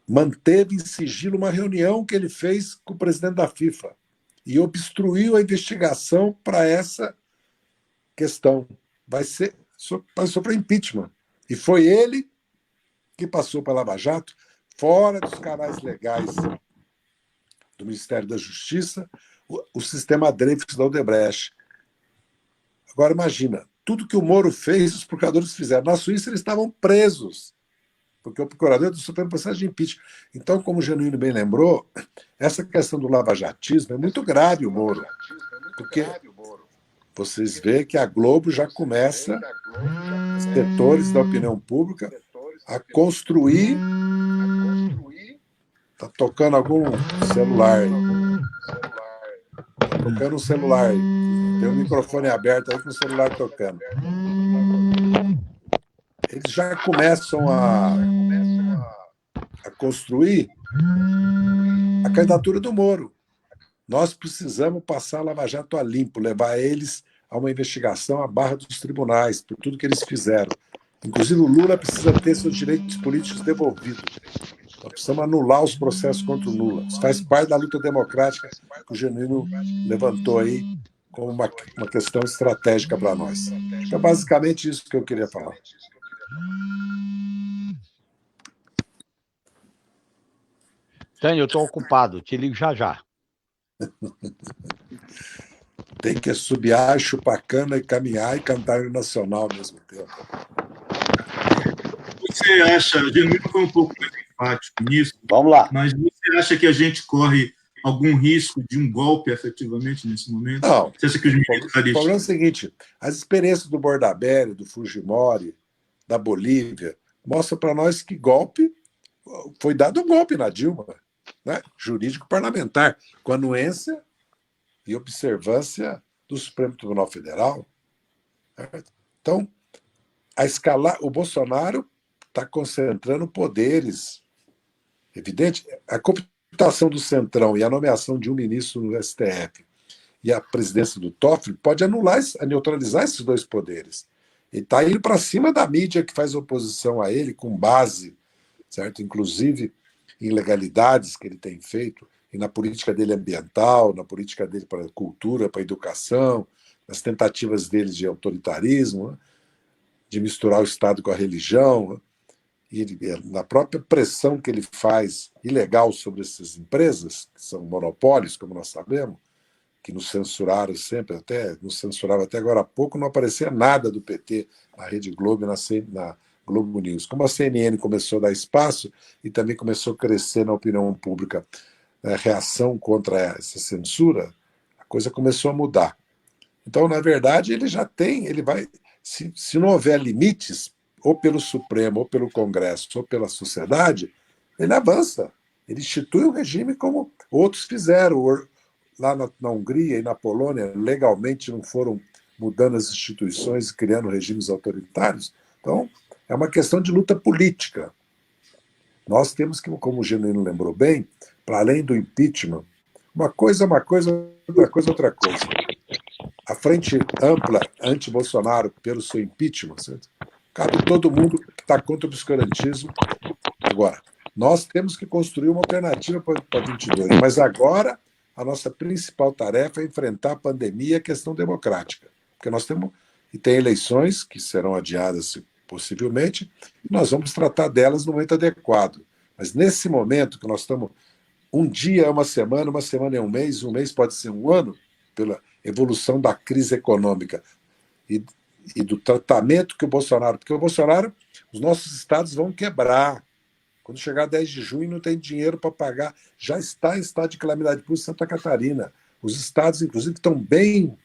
manteve em sigilo uma reunião que ele fez com o presidente da FIFA e obstruiu a investigação para essa questão. Passou para impeachment. E foi ele que passou para a Lava Jato, fora dos canais legais do Ministério da Justiça, o sistema Dreyfus da Odebrecht. Agora, imagina, tudo que o Moro fez, os procuradores fizeram. Na Suíça, eles estavam presos, porque o procurador do Supremo processo de impeachment. Então, como o Genuíno bem lembrou, essa questão do lavajatismo é muito grave, o Moro, porque vocês veem que a Globo já começa, setores da opinião pública, a construir. Está tocando algum celular. Está tocando um celular. Tem um microfone aberto aí com o celular tocando. Eles já começam a construir a candidatura do Moro. Nós precisamos passar a Lava Jato a limpo, levar eles a uma investigação à barra dos tribunais, por tudo que eles fizeram. Inclusive, o Lula precisa ter seus direitos políticos devolvidos. Nós precisamos anular os processos contra o Lula. Isso faz parte da luta democrática que o Genuíno levantou aí como uma questão estratégica para nós. É basicamente isso que eu queria falar. Tânia, eu estou ocupado, te ligo já já. tem que assobiar, chupar cana e caminhar e cantar o nacional ao mesmo tempo. Você acha, a Genuíno foi um pouco mais enfático nisso, Vamos lá. mas você acha que a gente corre algum risco de um golpe efetivamente nesse momento? Não. Você acha que os O problema é o seguinte, as experiências do Bordaberry, do Fujimori, da Bolívia, mostram para nós que foi dado um golpe na Dilma, né? Jurídico parlamentar, com anuência e observância do Supremo Tribunal Federal. Então, o Bolsonaro está concentrando poderes. Evidente, a cooptação do Centrão e a nomeação de um ministro no STF e a presidência do Toffoli pode neutralizar esses dois poderes. Ele está indo para cima da mídia que faz oposição a ele, com base, certo? Inclusive em ilegalidades que ele tem feito, e na política dele ambiental, na política dele para a cultura, para a educação, nas tentativas dele de autoritarismo, né? De misturar o Estado com a religião, né? E na própria pressão que ele faz ilegal sobre essas empresas, que são monopólios, como nós sabemos, que nos censuraram sempre, nos censuravam até agora há pouco, não aparecia nada do PT na Rede Globo e na Globo News. Como a CNN começou a dar espaço e também começou a crescer na opinião pública a reação contra essa censura, a coisa começou a mudar. Então, na verdade, ele vai, se não houver limites, ou pelo Supremo, ou pelo Congresso, ou pela sociedade, ele avança. Ele institui um regime como outros fizeram. Lá na Hungria e na Polônia, legalmente não foram mudando as instituições e criando regimes autoritários. Então, é uma questão de luta política. Nós temos que, como o Genuíno lembrou bem, para além do impeachment, uma coisa, outra coisa. A frente ampla anti-Bolsonaro pelo seu impeachment, certo? Cabe todo mundo que está contra o obscurantismo. Agora, nós temos que construir uma alternativa para 22, mas agora a nossa principal tarefa é enfrentar a pandemia e a questão democrática. Porque nós temos, e tem eleições que serão adiadas possivelmente, e nós vamos tratar delas no momento adequado. Mas nesse momento que nós estamos, um dia é uma semana é um mês pode ser um ano, pela evolução da crise econômica e do tratamento que o Bolsonaro... Porque o Bolsonaro, os nossos estados vão quebrar. Quando chegar 10 de junho, não tem dinheiro para pagar. Já está em estado de calamidade pública em Santa Catarina. Os estados, inclusive, estão bem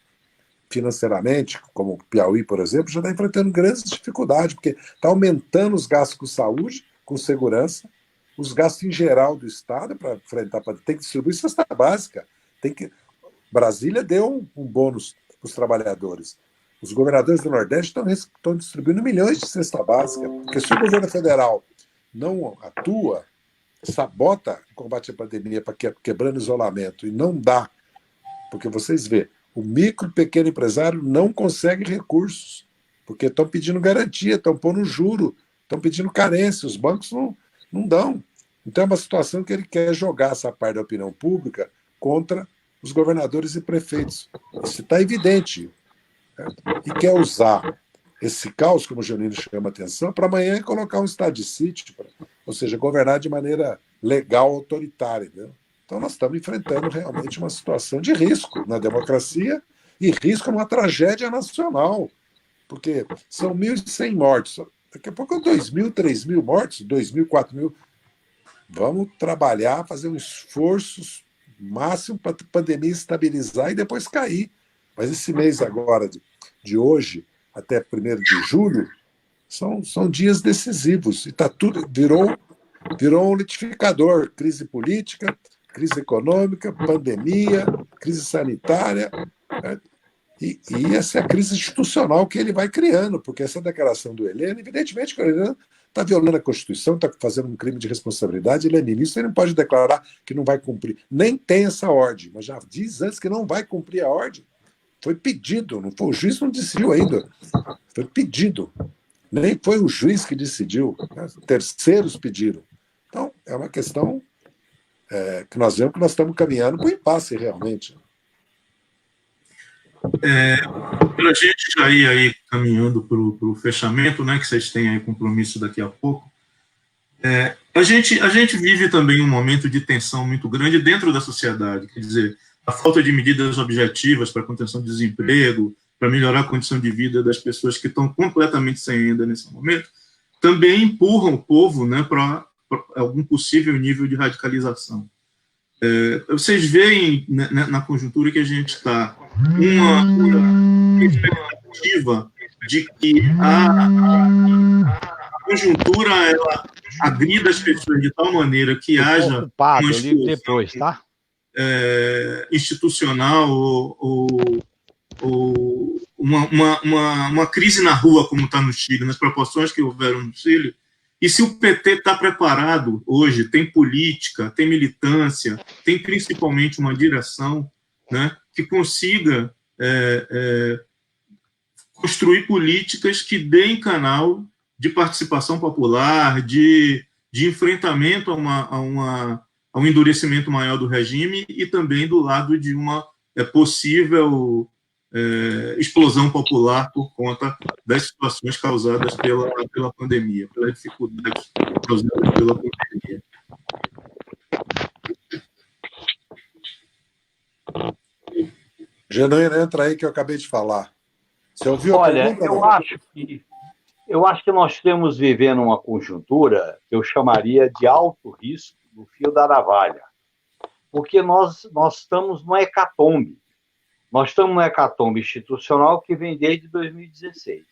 financeiramente, como o Piauí, por exemplo, já está enfrentando grandes dificuldades, porque está aumentando os gastos com saúde, com segurança, os gastos em geral do Estado para enfrentar. Tem que distribuir cesta básica. Brasília deu um bônus para os trabalhadores. Os governadores do Nordeste estão distribuindo milhões de cesta básica, porque se o governo federal não atua, sabota o combate à pandemia para quebrando o isolamento e não dá, porque vocês vê, o micro e pequeno empresário não consegue recursos, porque estão pedindo garantia, estão pondo juro, estão pedindo carência, os bancos não dão. Então é uma situação que ele quer jogar essa parte da opinião pública contra os governadores e prefeitos. Isso está evidente. Certo? E quer usar esse caos, como o Genuíno chama a atenção, para amanhã colocar um estado de sítio, ou seja, governar de maneira legal, autoritária. Entendeu? Então nós estamos enfrentando realmente uma situação de risco na democracia e risco numa tragédia nacional, porque são 1.100 mortos. Daqui a pouco 2.000, 3.000 mortos, 2.000, 4.000. Vamos trabalhar, fazer um esforço máximo para a pandemia estabilizar e depois cair. Mas esse mês agora, de hoje até 1º de julho, são dias decisivos. E virou um litificador. Crise política, crise econômica, pandemia, crise sanitária. Né? E essa é a crise institucional que ele vai criando, porque essa declaração do Heleno, evidentemente que o Heleno está violando a Constituição, está fazendo um crime de responsabilidade, ele é ministro, ele não pode declarar que não vai cumprir. Nem tem essa ordem, mas já diz antes que não vai cumprir a ordem. Foi pedido, não foi, o juiz não decidiu ainda. Foi pedido. Nem foi o juiz que decidiu, né? Terceiros pediram. Então, é uma questão que nós vemos que nós estamos caminhando para o impasse, realmente. Para a gente já ir aí caminhando para o fechamento, né, que vocês têm aí compromisso daqui a pouco, a gente vive também um momento de tensão muito grande dentro da sociedade. Quer dizer, a falta de medidas objetivas para a contenção do desemprego, para melhorar a condição de vida das pessoas que estão completamente sem renda nesse momento, também empurram o povo, né, para algum possível nível de radicalização. Vocês veem, né, na conjuntura que a gente está, uma expectativa de que a conjuntura ela agrida as pessoas de tal maneira que haja ocupado, uma explosão depois, tá? Institucional ou uma crise na rua, como está no Chile, nas proporções que houveram no Chile. E se o PT está preparado hoje, tem política, tem militância, tem principalmente uma direção, né, que consiga construir políticas que deem canal de participação popular, de enfrentamento a um endurecimento maior do regime e também do lado de uma possível explosão popular por conta das situações causadas pela pandemia, pelas dificuldades causadas pela pandemia. Genuíno, entra aí que eu acabei de falar. Você ouviu a Olha, pergunta? eu acho que nós estamos vivendo uma conjuntura que eu chamaria de alto risco do fio da navalha, porque nós estamos numa hecatombe. Nós estamos numa hecatombe institucional que vem desde 2016.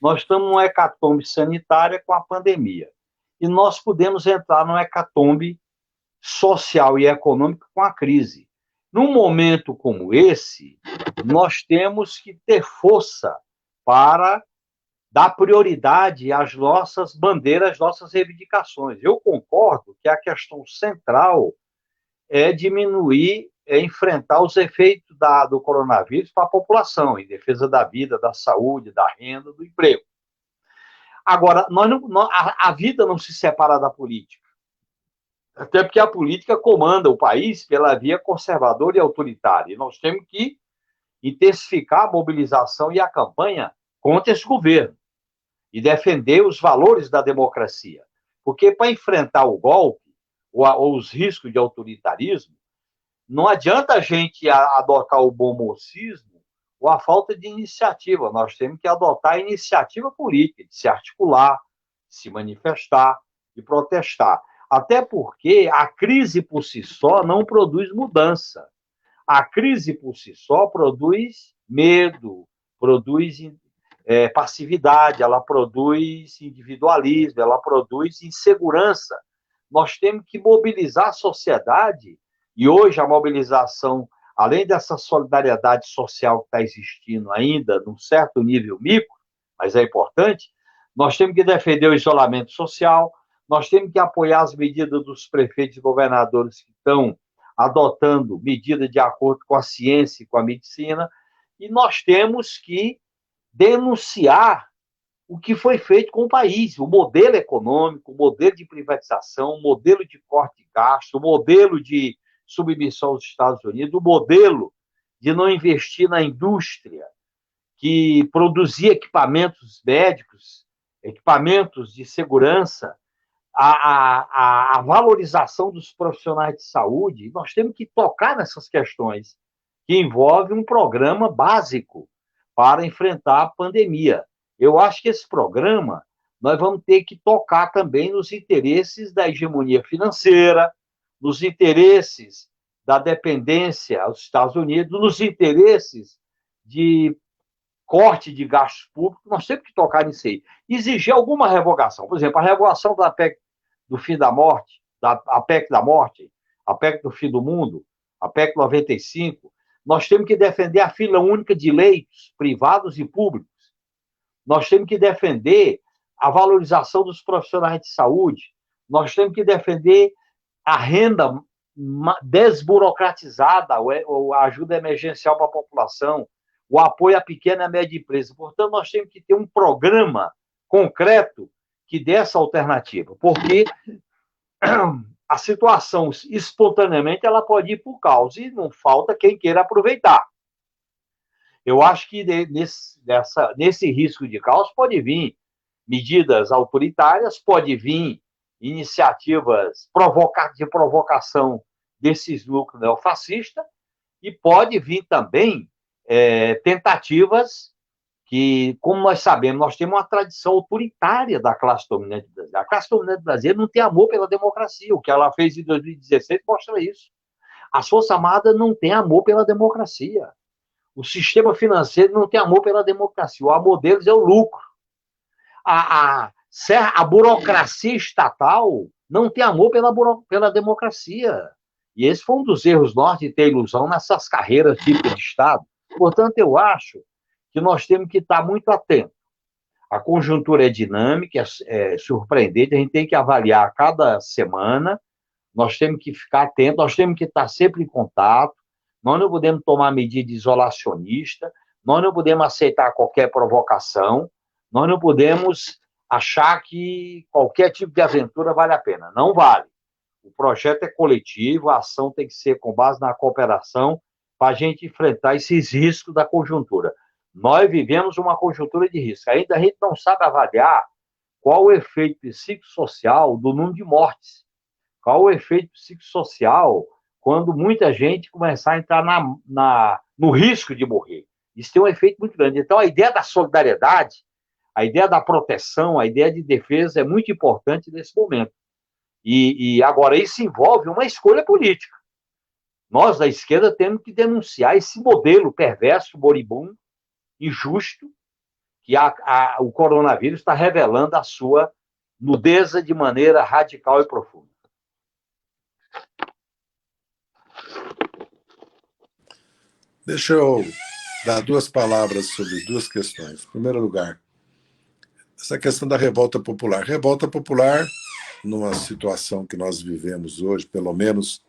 Nós estamos numa hecatombe sanitária com a pandemia. E nós podemos entrar numa hecatombe social e econômica com a crise. Num momento como esse, nós temos que ter força para dar prioridade às nossas bandeiras, às nossas reivindicações. Eu concordo que a questão central é diminuir, enfrentar os efeitos do coronavírus para a população, em defesa da vida, da saúde, da renda, do emprego. Agora, a vida não se separa da política. Até porque a política comanda o país pela via conservadora e autoritária. E nós temos que intensificar a mobilização e a campanha contra esse governo e defender os valores da democracia. Porque para enfrentar o golpe ou os riscos de autoritarismo, não adianta a gente adotar o bom mocismo ou a falta de iniciativa. Nós temos que adotar a iniciativa política, de se articular, de se manifestar, de protestar. Até porque a crise por si só não produz mudança. A crise por si só produz medo, produz passividade, ela produz individualismo, ela produz insegurança. Nós temos que mobilizar a sociedade, e hoje a mobilização, além dessa solidariedade social que está existindo ainda num certo nível micro, mas é importante, nós temos que defender o isolamento social, nós temos que apoiar as medidas dos prefeitos e governadores que estão adotando medidas de acordo com a ciência e com a medicina, e nós temos que denunciar o que foi feito com o país, o modelo econômico, o modelo de privatização, o modelo de corte de gasto, o modelo de submissão aos Estados Unidos, o modelo de não investir na indústria que produzia equipamentos médicos, equipamentos de segurança, a valorização dos profissionais de saúde. Nós temos que tocar nessas questões que envolvem um programa básico para enfrentar a pandemia. Eu acho que esse programa nós vamos ter que tocar também nos interesses da hegemonia financeira, nos interesses da dependência aos Estados Unidos, nos interesses de corte de gastos públicos. Nós temos que tocar nisso aí. Exigir alguma revogação. Por exemplo, a revogação da PEC do fim da morte, a PEC da morte, a PEC do fim do mundo, a PEC 95. Nós temos que defender a fila única de leitos privados e públicos. Nós temos que defender a valorização dos profissionais de saúde. Nós temos que defender a renda desburocratizada, a ajuda emergencial para a população, o apoio à pequena e média empresa. Portanto, nós temos que ter um programa concreto que dê essa alternativa, porque a situação, espontaneamente, ela pode ir para o caos e não falta quem queira aproveitar. Eu acho que nesse risco de caos pode vir medidas autoritárias, pode vir iniciativas de provocação desses núcleos neofascistas, E pode vir também tentativas que, como nós sabemos, nós temos uma tradição autoritária da classe dominante brasileira. A classe dominante brasileira não tem amor pela democracia. O que ela fez em 2016 mostra isso. As Forças Armadas não têm amor pela democracia. O sistema financeiro não tem amor pela democracia. O amor deles é o lucro. A burocracia estatal não tem amor pela democracia. E esse foi um dos erros nossos de ter ilusão nessas carreiras típicas de Estado. Portanto, eu acho que nós temos que estar muito atentos. A conjuntura é dinâmica, é surpreendente, a gente tem que avaliar a cada semana, nós temos que ficar atentos, nós temos que estar sempre em contato, nós não podemos tomar medida isolacionista, nós não podemos aceitar qualquer provocação, nós não podemos achar que qualquer tipo de aventura vale a pena. Não vale. O projeto é coletivo, a ação tem que ser com base na cooperação para a gente enfrentar esses riscos da conjuntura. Nós vivemos uma conjuntura de risco. Ainda a gente não sabe avaliar qual o efeito psicossocial do número de mortes. Qual o efeito psicossocial quando muita gente começar a entrar no risco de morrer. Isso tem um efeito muito grande. Então, a ideia da solidariedade, a ideia da proteção, a ideia de defesa é muito importante nesse momento. E agora, isso envolve uma escolha política. Nós, da esquerda, temos que denunciar esse modelo perverso, moribundo, injusto, que o coronavírus está revelando a sua nudeza de maneira radical e profunda. Deixa eu dar duas palavras sobre duas questões. Em primeiro lugar, essa questão da revolta popular. Revolta popular, numa situação que nós vivemos hoje, pelo menos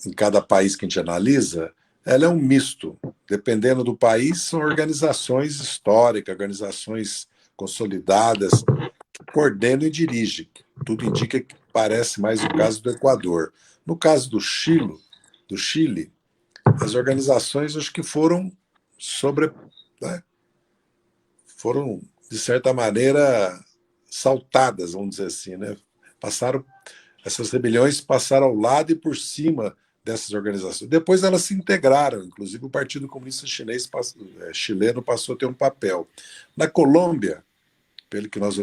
em cada país que a gente analisa, ela é um misto. Dependendo do país, são organizações históricas, organizações consolidadas, que coordenam e dirigem. Tudo indica que parece mais o caso do Equador. No caso do Chile, as organizações acho que foram foram, de certa maneira, saltadas, vamos dizer assim, né? Essas rebeliões passaram ao lado e por cima dessas organizações. Depois elas se integraram, inclusive o Partido Comunista chileno passou a ter um papel. Na Colômbia,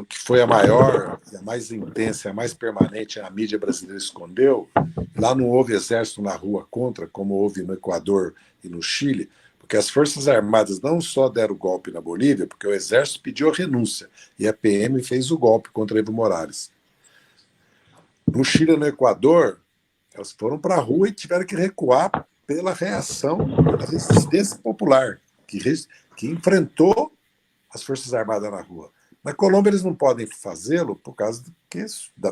que foi a maior, a mais intensa, a mais permanente, a mídia brasileira escondeu, lá não houve exército na rua contra, como houve no Equador e no Chile, porque as Forças Armadas não só deram o golpe na Bolívia, porque o exército pediu a renúncia, e a PM fez o golpe contra Evo Morales. No Chile e no Equador, elas foram para a rua e tiveram que recuar pela reação da resistência popular, que enfrentou as Forças Armadas na rua. Na Colômbia eles não podem fazê-lo por causa que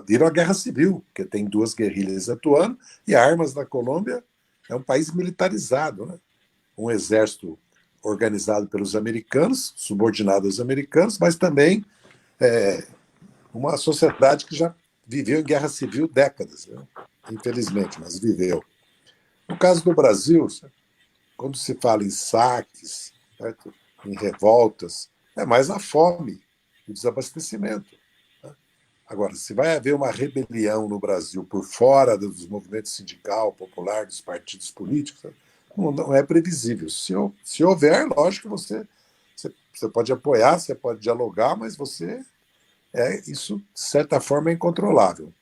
viram a guerra civil, porque tem duas guerrilhas atuando, e armas na Colômbia é um país militarizado, né? Um exército organizado pelos americanos, subordinado aos americanos, mas também uma sociedade que já viveu em guerra civil décadas, né? Infelizmente, mas viveu. No caso do Brasil, quando se fala em saques, certo? Em revoltas, é mais a fome, o desabastecimento. Agora, se vai haver uma rebelião no Brasil por fora dos movimentos sindical, popular, dos partidos políticos, não é previsível. Se houver, lógico que você pode apoiar, você pode dialogar, mas isso, de certa forma, é incontrolável.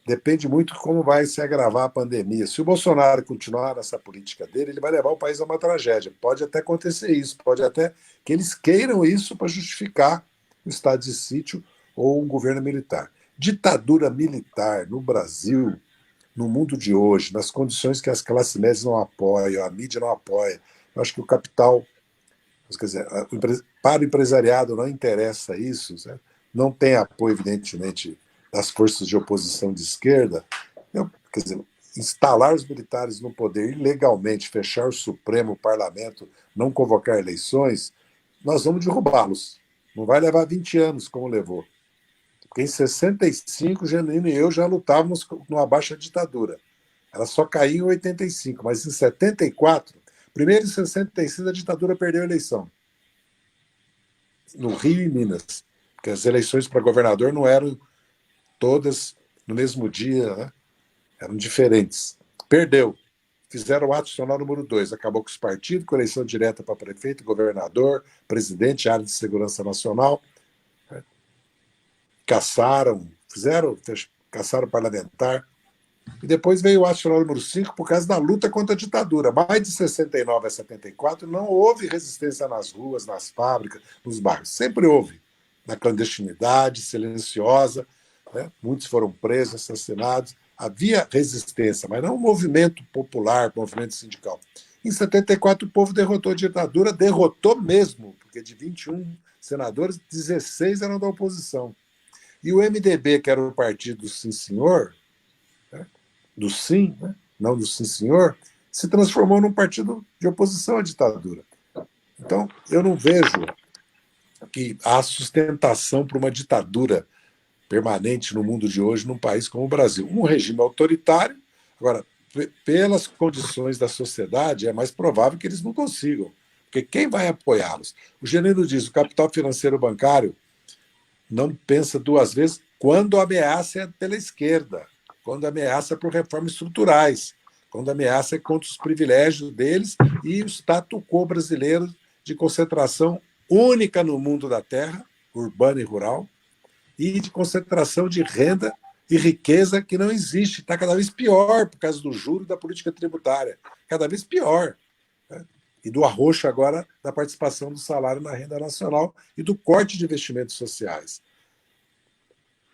Depende muito de como vai se agravar a pandemia. Se o Bolsonaro continuar nessa política dele, ele vai levar o país a uma tragédia. Pode até acontecer isso, pode até que eles queiram isso para justificar o estado de sítio ou um governo militar. Ditadura militar no Brasil, no mundo de hoje, nas condições que as classes médias não apoiam, a mídia não apoia, eu acho que o capital, quer dizer, para o empresariado não interessa isso, certo? Não tem apoio, evidentemente, das forças de oposição de esquerda, quer dizer, instalar os militares no poder ilegalmente, fechar o Supremo, o Parlamento, não convocar eleições, nós vamos derrubá-los. Não vai levar 20 anos como levou. Porque em 65, Genuíno e eu já lutávamos numa baixa ditadura. Ela só caiu em 85, mas em 74, primeiro em 66 a ditadura perdeu a eleição. No Rio e Minas. Porque as eleições para governador não eram todas no mesmo dia, né? Eram diferentes. Perdeu. fizeram o ato institucional número 2, acabou com os partidos, com eleição direta para prefeito, governador, presidente, área de segurança nacional, caçaram parlamentar, e depois veio o ato institucional número 5 por causa da luta contra a ditadura. Mais de 69 a 74 não houve resistência nas ruas, nas fábricas, nos bairros. Sempre houve, na clandestinidade, silenciosa, né? Muitos foram presos, assassinados. Havia resistência, mas não um movimento popular, movimento sindical. Em 74, o povo derrotou a ditadura, derrotou mesmo, porque de 21 senadores, 16 eram da oposição. E o MDB, que era o partido do Sim Senhor, né? Do Sim, né? Não do Sim Senhor, se transformou num partido de oposição à ditadura. Então, eu não vejo que há sustentação para uma ditadura permanente no mundo de hoje, num país como o Brasil. Um regime autoritário, agora, pelas condições da sociedade, é mais provável que eles não consigam, porque quem vai apoiá-los? O Genino diz, o capital financeiro bancário não pensa duas vezes quando a ameaça é pela esquerda, quando a ameaça é por reformas estruturais, quando a ameaça é contra os privilégios deles e o status quo brasileiro de concentração única no mundo da terra, urbana e rural, e de concentração de renda e riqueza que não existe. Está cada vez pior por causa do juro e da política tributária. Cada vez pior. Né? E do arroxo agora da participação do salário na renda nacional e do corte de investimentos sociais.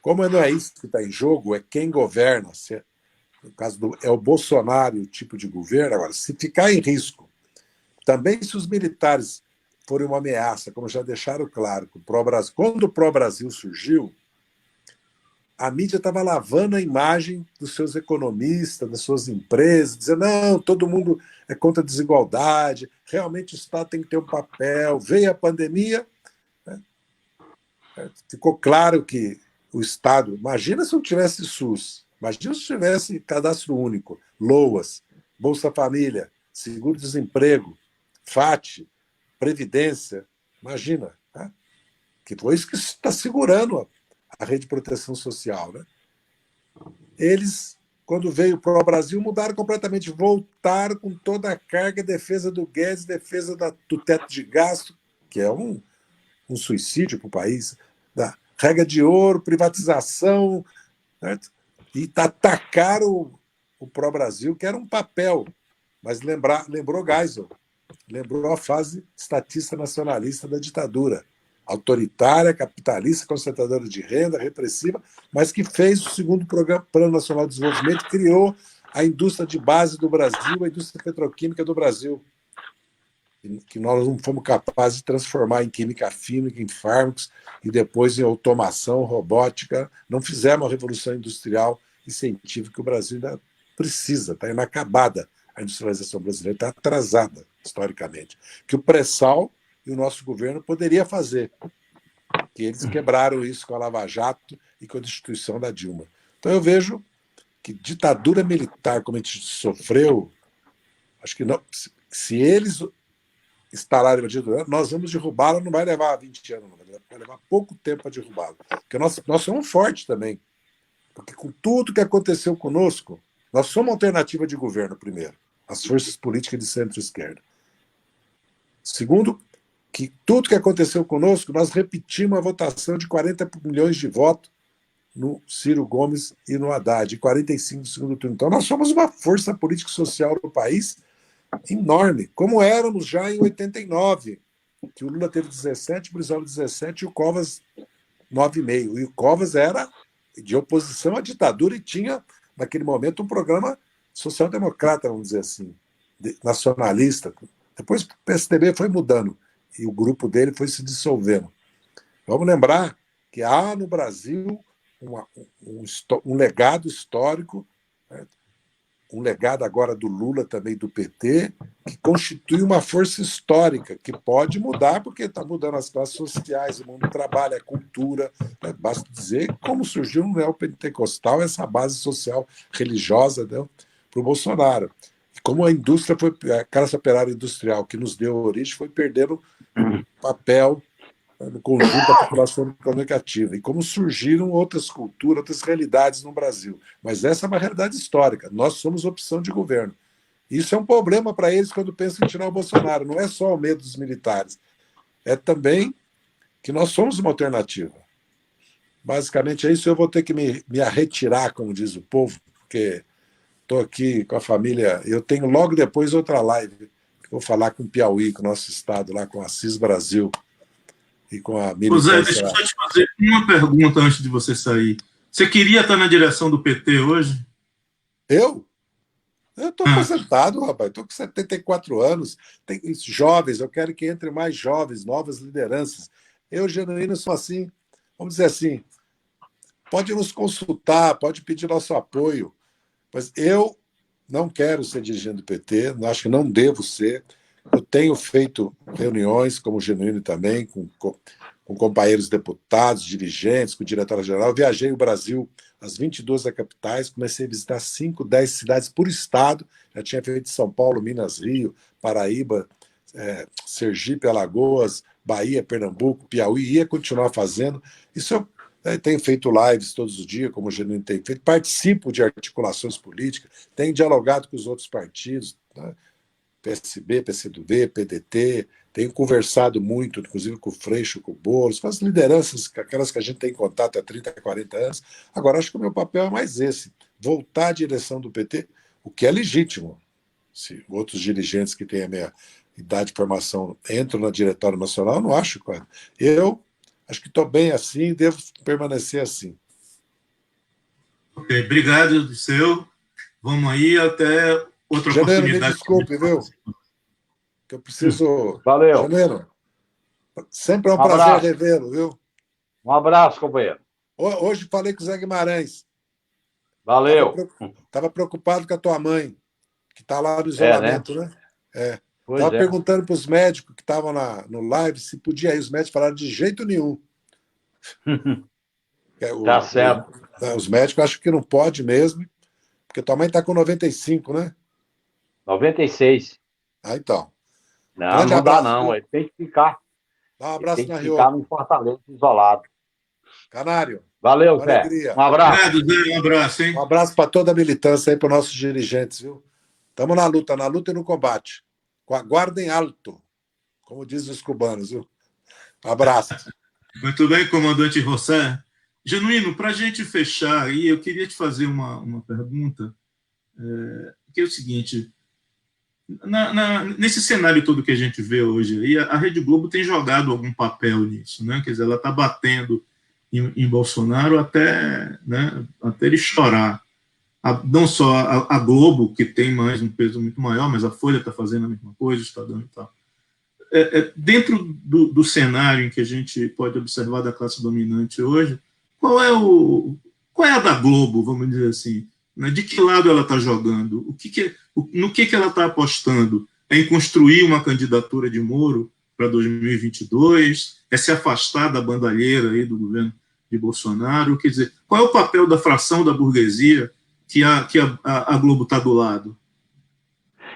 Como não é isso que está em jogo, é quem governa. No caso é o Bolsonaro, o tipo de governo. Agora, se ficar em risco, também se os militares forem uma ameaça, como já deixaram claro, que o pró-Brasil, quando o pró-Brasil surgiu, a mídia estava lavando a imagem dos seus economistas, das suas empresas, dizendo, não, todo mundo é contra a desigualdade, realmente o Estado tem que ter um papel. Veio a pandemia, né? Ficou claro que o Estado... Imagina se não tivesse SUS, imagina se tivesse cadastro único, LOAS, Bolsa Família, seguro-desemprego, FAT, Previdência, imagina, né? Que foi isso que está segurando a rede de proteção social. Né? Eles, quando veio para o Brasil, mudaram completamente, voltaram com toda a carga, defesa do Guedes, defesa do teto de gasto, que é um suicídio para o país, da regra de ouro, privatização, certo? E atacaram o pró-Brasil, que era um papel, mas lembrou Geisel, lembrou a fase estatista nacionalista da ditadura, autoritária, capitalista, concentradora de renda, repressiva, mas que fez o segundo Plano Nacional de Desenvolvimento, criou a indústria de base do Brasil, a indústria petroquímica do Brasil, que nós não fomos capazes de transformar em química fina, em fármacos, e depois em automação, robótica. Não fizemos a revolução industrial e científica que o Brasil ainda precisa, está inacabada. A industrialização brasileira está atrasada, historicamente. Que o pré-sal e o nosso governo poderia fazer, que eles quebraram isso com a Lava Jato e com a destituição da Dilma. Então eu vejo que ditadura militar, como a gente sofreu, acho que não, se eles instalarem a ditadura, nós vamos derrubá-la, não vai levar 20 anos, não, vai levar pouco tempo para derrubá-la. Porque nós somos fortes também. Porque com tudo que aconteceu conosco, nós somos alternativa de governo, primeiro, as forças políticas de centro-esquerda. Segundo, que tudo que aconteceu conosco, nós repetimos a votação de 40 milhões de votos no Ciro Gomes e no Haddad, 45 no segundo turno. Então, nós somos uma força político-social no país enorme, como éramos já em 89, que o Lula teve 17, o Brizola 17 e o Covas 9,5. E o Covas era de oposição à ditadura e tinha, naquele momento, um programa social-democrata, vamos dizer assim, nacionalista. Depois o PSDB foi mudando e o grupo dele foi se dissolvendo. Vamos lembrar que há no Brasil um legado histórico, né? Um legado agora do Lula, também do PT, que constitui uma força histórica que pode mudar, porque está mudando as classes sociais, o mundo do trabalho, a cultura. Né? Basta dizer como surgiu no neopentecostal essa base social religiosa, né, para o Bolsonaro. E como a indústria foi, a classe operária industrial que nos deu origem foi perdendo papel no conjunto da população econômica ativa, e como surgiram outras culturas, outras realidades no Brasil. Mas essa é uma realidade histórica. Nós somos opção de governo. Isso é um problema para eles quando pensam em tirar o Bolsonaro. Não é só o medo dos militares, é também que nós somos uma alternativa. Basicamente é isso. Eu vou ter que me retirar, como diz o povo, porque estou aqui com a família. Eu tenho logo depois outra live. Vou falar com o Piauí, com o nosso estado, lá com a CIS Brasil e com a Zé, militância deixa eu lá. só te fazer uma pergunta antes de você sair. Você queria estar na direção do PT hoje? Eu? Eu estou aposentado, rapaz. Estou com 74 anos. Tem jovens, eu quero que entre mais jovens, novas lideranças. Eu, genuíno, sou assim, vamos dizer assim, pode nos consultar, pode pedir nosso apoio, mas eu não quero ser dirigente do PT, acho que não devo ser. Eu tenho feito reuniões, como genuíno também, com companheiros deputados, dirigentes, com o diretor-geral. Eu viajei o Brasil, as 22 capitais, comecei a visitar 5, 10 cidades por estado. Já tinha feito São Paulo, Minas, Rio, Paraíba, Sergipe, Alagoas, Bahia, Pernambuco, Piauí, ia continuar fazendo. Isso eu tenho feito lives todos os dias, como o Genuíno tem feito, participo de articulações políticas, tenho dialogado com os outros partidos, né? PSB, PCdoB, PDT, tenho conversado muito, inclusive com o Freixo, com o Boulos, com as lideranças, aquelas que a gente tem contato há 30, 40 anos. Agora, acho que o meu papel é mais esse, voltar à direção do PT, o que é legítimo. Se outros dirigentes que têm a minha idade de formação entram na Diretório Nacional, eu não acho, cara. Eu acho que estou bem assim e devo permanecer assim. Ok, obrigado, seu. Vamos aí, até outra Janeiro, me oportunidade. desculpe, viu? Que eu preciso. Valeu. Janeiro, sempre é um Um prazer abraço. revê-lo, viu? Um abraço, companheiro. Hoje falei com o Zé Guimarães. Valeu. Estava preocupado com a tua mãe, que está lá no É, né? isolamento, né? É. Pois Estava é. perguntando para os médicos que estavam no live se podia ir. Os médicos falaram de jeito nenhum. Tá certo. Os médicos acham que não pode mesmo, porque tua mãe está com 95, né? 96. Ah, então. Não, Grande não dá abraço, não. viu? Ele tem que ficar. Dá um Ele tem abraço que na ficar Rio. no Fortaleza, isolado. Canário, Valeu, uma Zé. alegria. Um abraço. Obrigado, Zé. Um abraço, Um hein? abraço para toda a militância aí, para os nossos dirigentes, viu? Estamos na luta e no combate. Com a guarda em alto, como dizem os cubanos, viu? Um abraço. Muito bem, comandante José. Genuíno, para a gente fechar aí, eu queria te fazer uma pergunta, que é o seguinte: nesse cenário todo que a gente vê hoje, aí, a Rede Globo tem jogado algum papel nisso, né? Quer dizer, ela está batendo em Bolsonaro até ele chorar. Não só a Globo, que tem mais um peso muito maior, mas a Folha está fazendo a mesma coisa, está dando e tal. Dentro do cenário em que a gente pode observar da classe dominante hoje, qual é a da Globo, vamos dizer assim? Né? De que lado ela está jogando? No que ela está apostando? É em construir uma candidatura de Moro para 2022? É se afastar da bandalheira aí do governo de Bolsonaro? Quer dizer, qual é o papel da fração da burguesia que a Globo está do lado?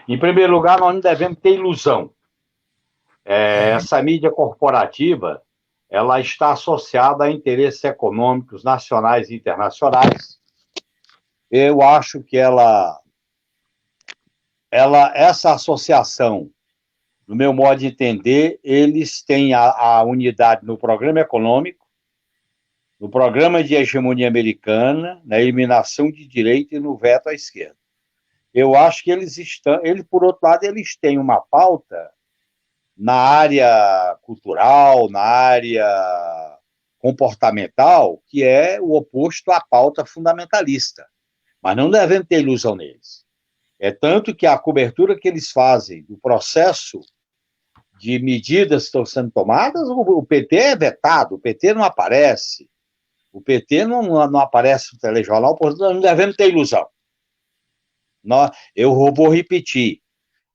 Em primeiro lugar, nós não devemos ter ilusão. Essa mídia corporativa, ela está associada a interesses econômicos nacionais e internacionais. Eu acho que essa associação, no meu modo de entender, eles têm a unidade no programa econômico, no programa de hegemonia americana, na eliminação de direita e no veto à esquerda. Eu acho que por outro lado, eles têm uma pauta na área cultural, na área comportamental, que é o oposto à pauta fundamentalista. Mas não devemos ter ilusão neles. É tanto que a cobertura que eles fazem do processo de medidas que estão sendo tomadas, o PT é vetado, o PT não aparece. O PT não aparece no telejornal, portanto, não devemos ter ilusão. Eu vou repetir.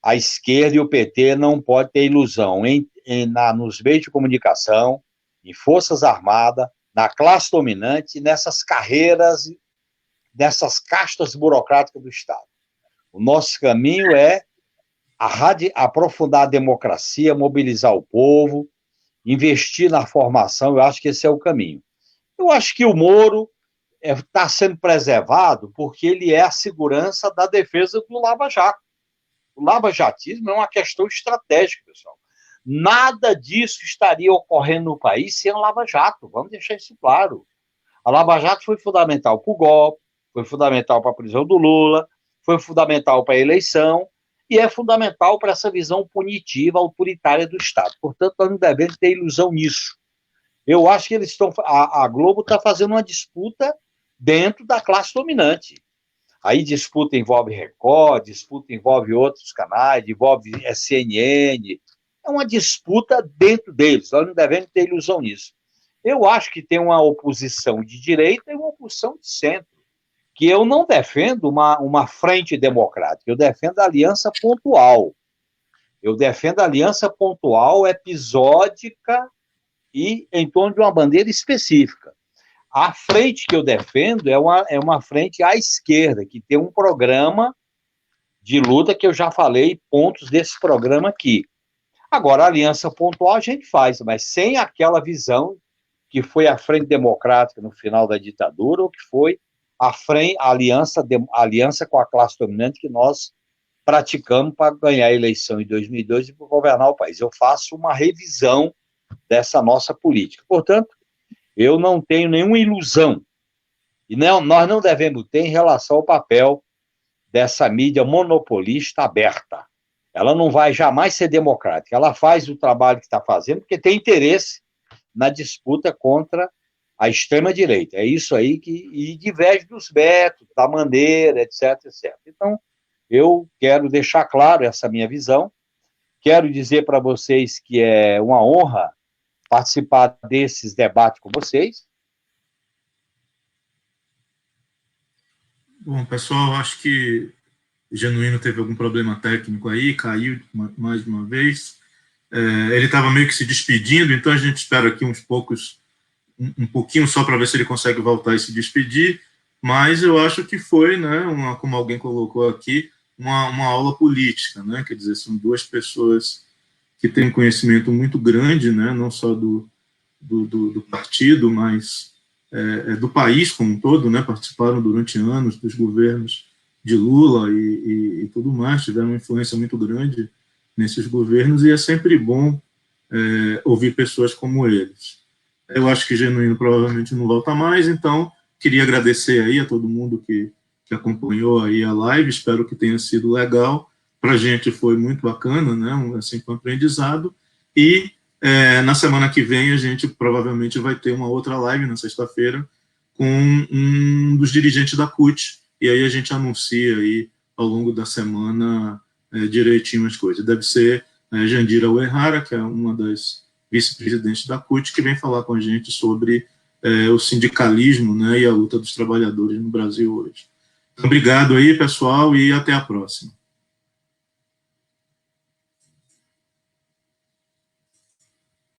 A esquerda e o PT não podem ter ilusão nos meios de comunicação, em forças armadas, na classe dominante, nessas carreiras, nessas castas burocráticas do Estado. O nosso caminho é aprofundar a democracia, mobilizar o povo, investir na formação. Eu acho que esse é o caminho. Eu acho que o Moro está sendo preservado porque ele é a segurança da defesa do Lava Jato. O lava-jatismo é uma questão estratégica, pessoal. Nada disso estaria ocorrendo no país sem a Lava Jato, vamos deixar isso claro. A Lava Jato foi fundamental para o golpe, foi fundamental para a prisão do Lula, foi fundamental para a eleição e é fundamental para essa visão punitiva, autoritária do Estado. Portanto, nós não devemos ter ilusão nisso. Eu acho que eles estão. A Globo está fazendo uma disputa dentro da classe dominante. Aí disputa envolve Record, disputa envolve outros canais, envolve CNN. É uma disputa dentro deles. Nós não devemos ter ilusão nisso. Eu acho que tem uma oposição de direita e uma oposição de centro, que eu não defendo uma frente democrática, eu defendo a aliança pontual. Eu defendo a aliança pontual, episódica e em torno de uma bandeira específica. A frente que eu defendo é uma frente à esquerda, que tem um programa de luta que eu já falei, pontos desse programa aqui. Agora, a aliança pontual a gente faz, mas sem aquela visão que foi a Frente Democrática no final da ditadura, ou que foi a aliança com a classe dominante que nós praticamos para ganhar a eleição em 2002 e para governar o país. Eu faço uma revisão dessa nossa política. Portanto, eu não tenho nenhuma ilusão, e nós não devemos ter em relação ao papel dessa mídia monopolista aberta. Ela não vai jamais ser democrática, ela faz o trabalho que está fazendo porque tem interesse na disputa contra a extrema-direita. É isso aí e diverge dos métodos, da maneira, etc, etc. Então, eu quero deixar claro essa minha visão, quero dizer para vocês que é uma honra participar desses debates com vocês. Bom, pessoal, acho que o Genuíno teve algum problema técnico aí, caiu mais uma vez. Ele estava meio que se despedindo, então a gente espera aqui uns poucos, um pouquinho só para ver se ele consegue voltar e se despedir, mas eu acho que foi, né, como alguém colocou aqui, uma aula política, né, quer dizer, são duas pessoas que têm um conhecimento muito grande, né, não só do partido, mas do país como um todo, né, participaram durante anos dos governos de Lula e tudo mais, tiveram uma influência muito grande nesses governos, e é sempre bom ouvir pessoas como eles. Eu acho que Genuíno provavelmente não volta mais, então queria agradecer aí a todo mundo que acompanhou aí a live, espero que tenha sido legal, para a gente foi muito bacana, né, assim, um aprendizado, e na semana que vem a gente provavelmente vai ter uma outra live, na sexta-feira, com um dos dirigentes da CUT, e aí a gente anuncia aí ao longo da semana direitinho as coisas. Deve ser Jandira Uehara, que é uma das vice-presidentes da CUT, que vem falar com a gente sobre o sindicalismo, né, e a luta dos trabalhadores no Brasil hoje. Obrigado aí, pessoal, e até a próxima.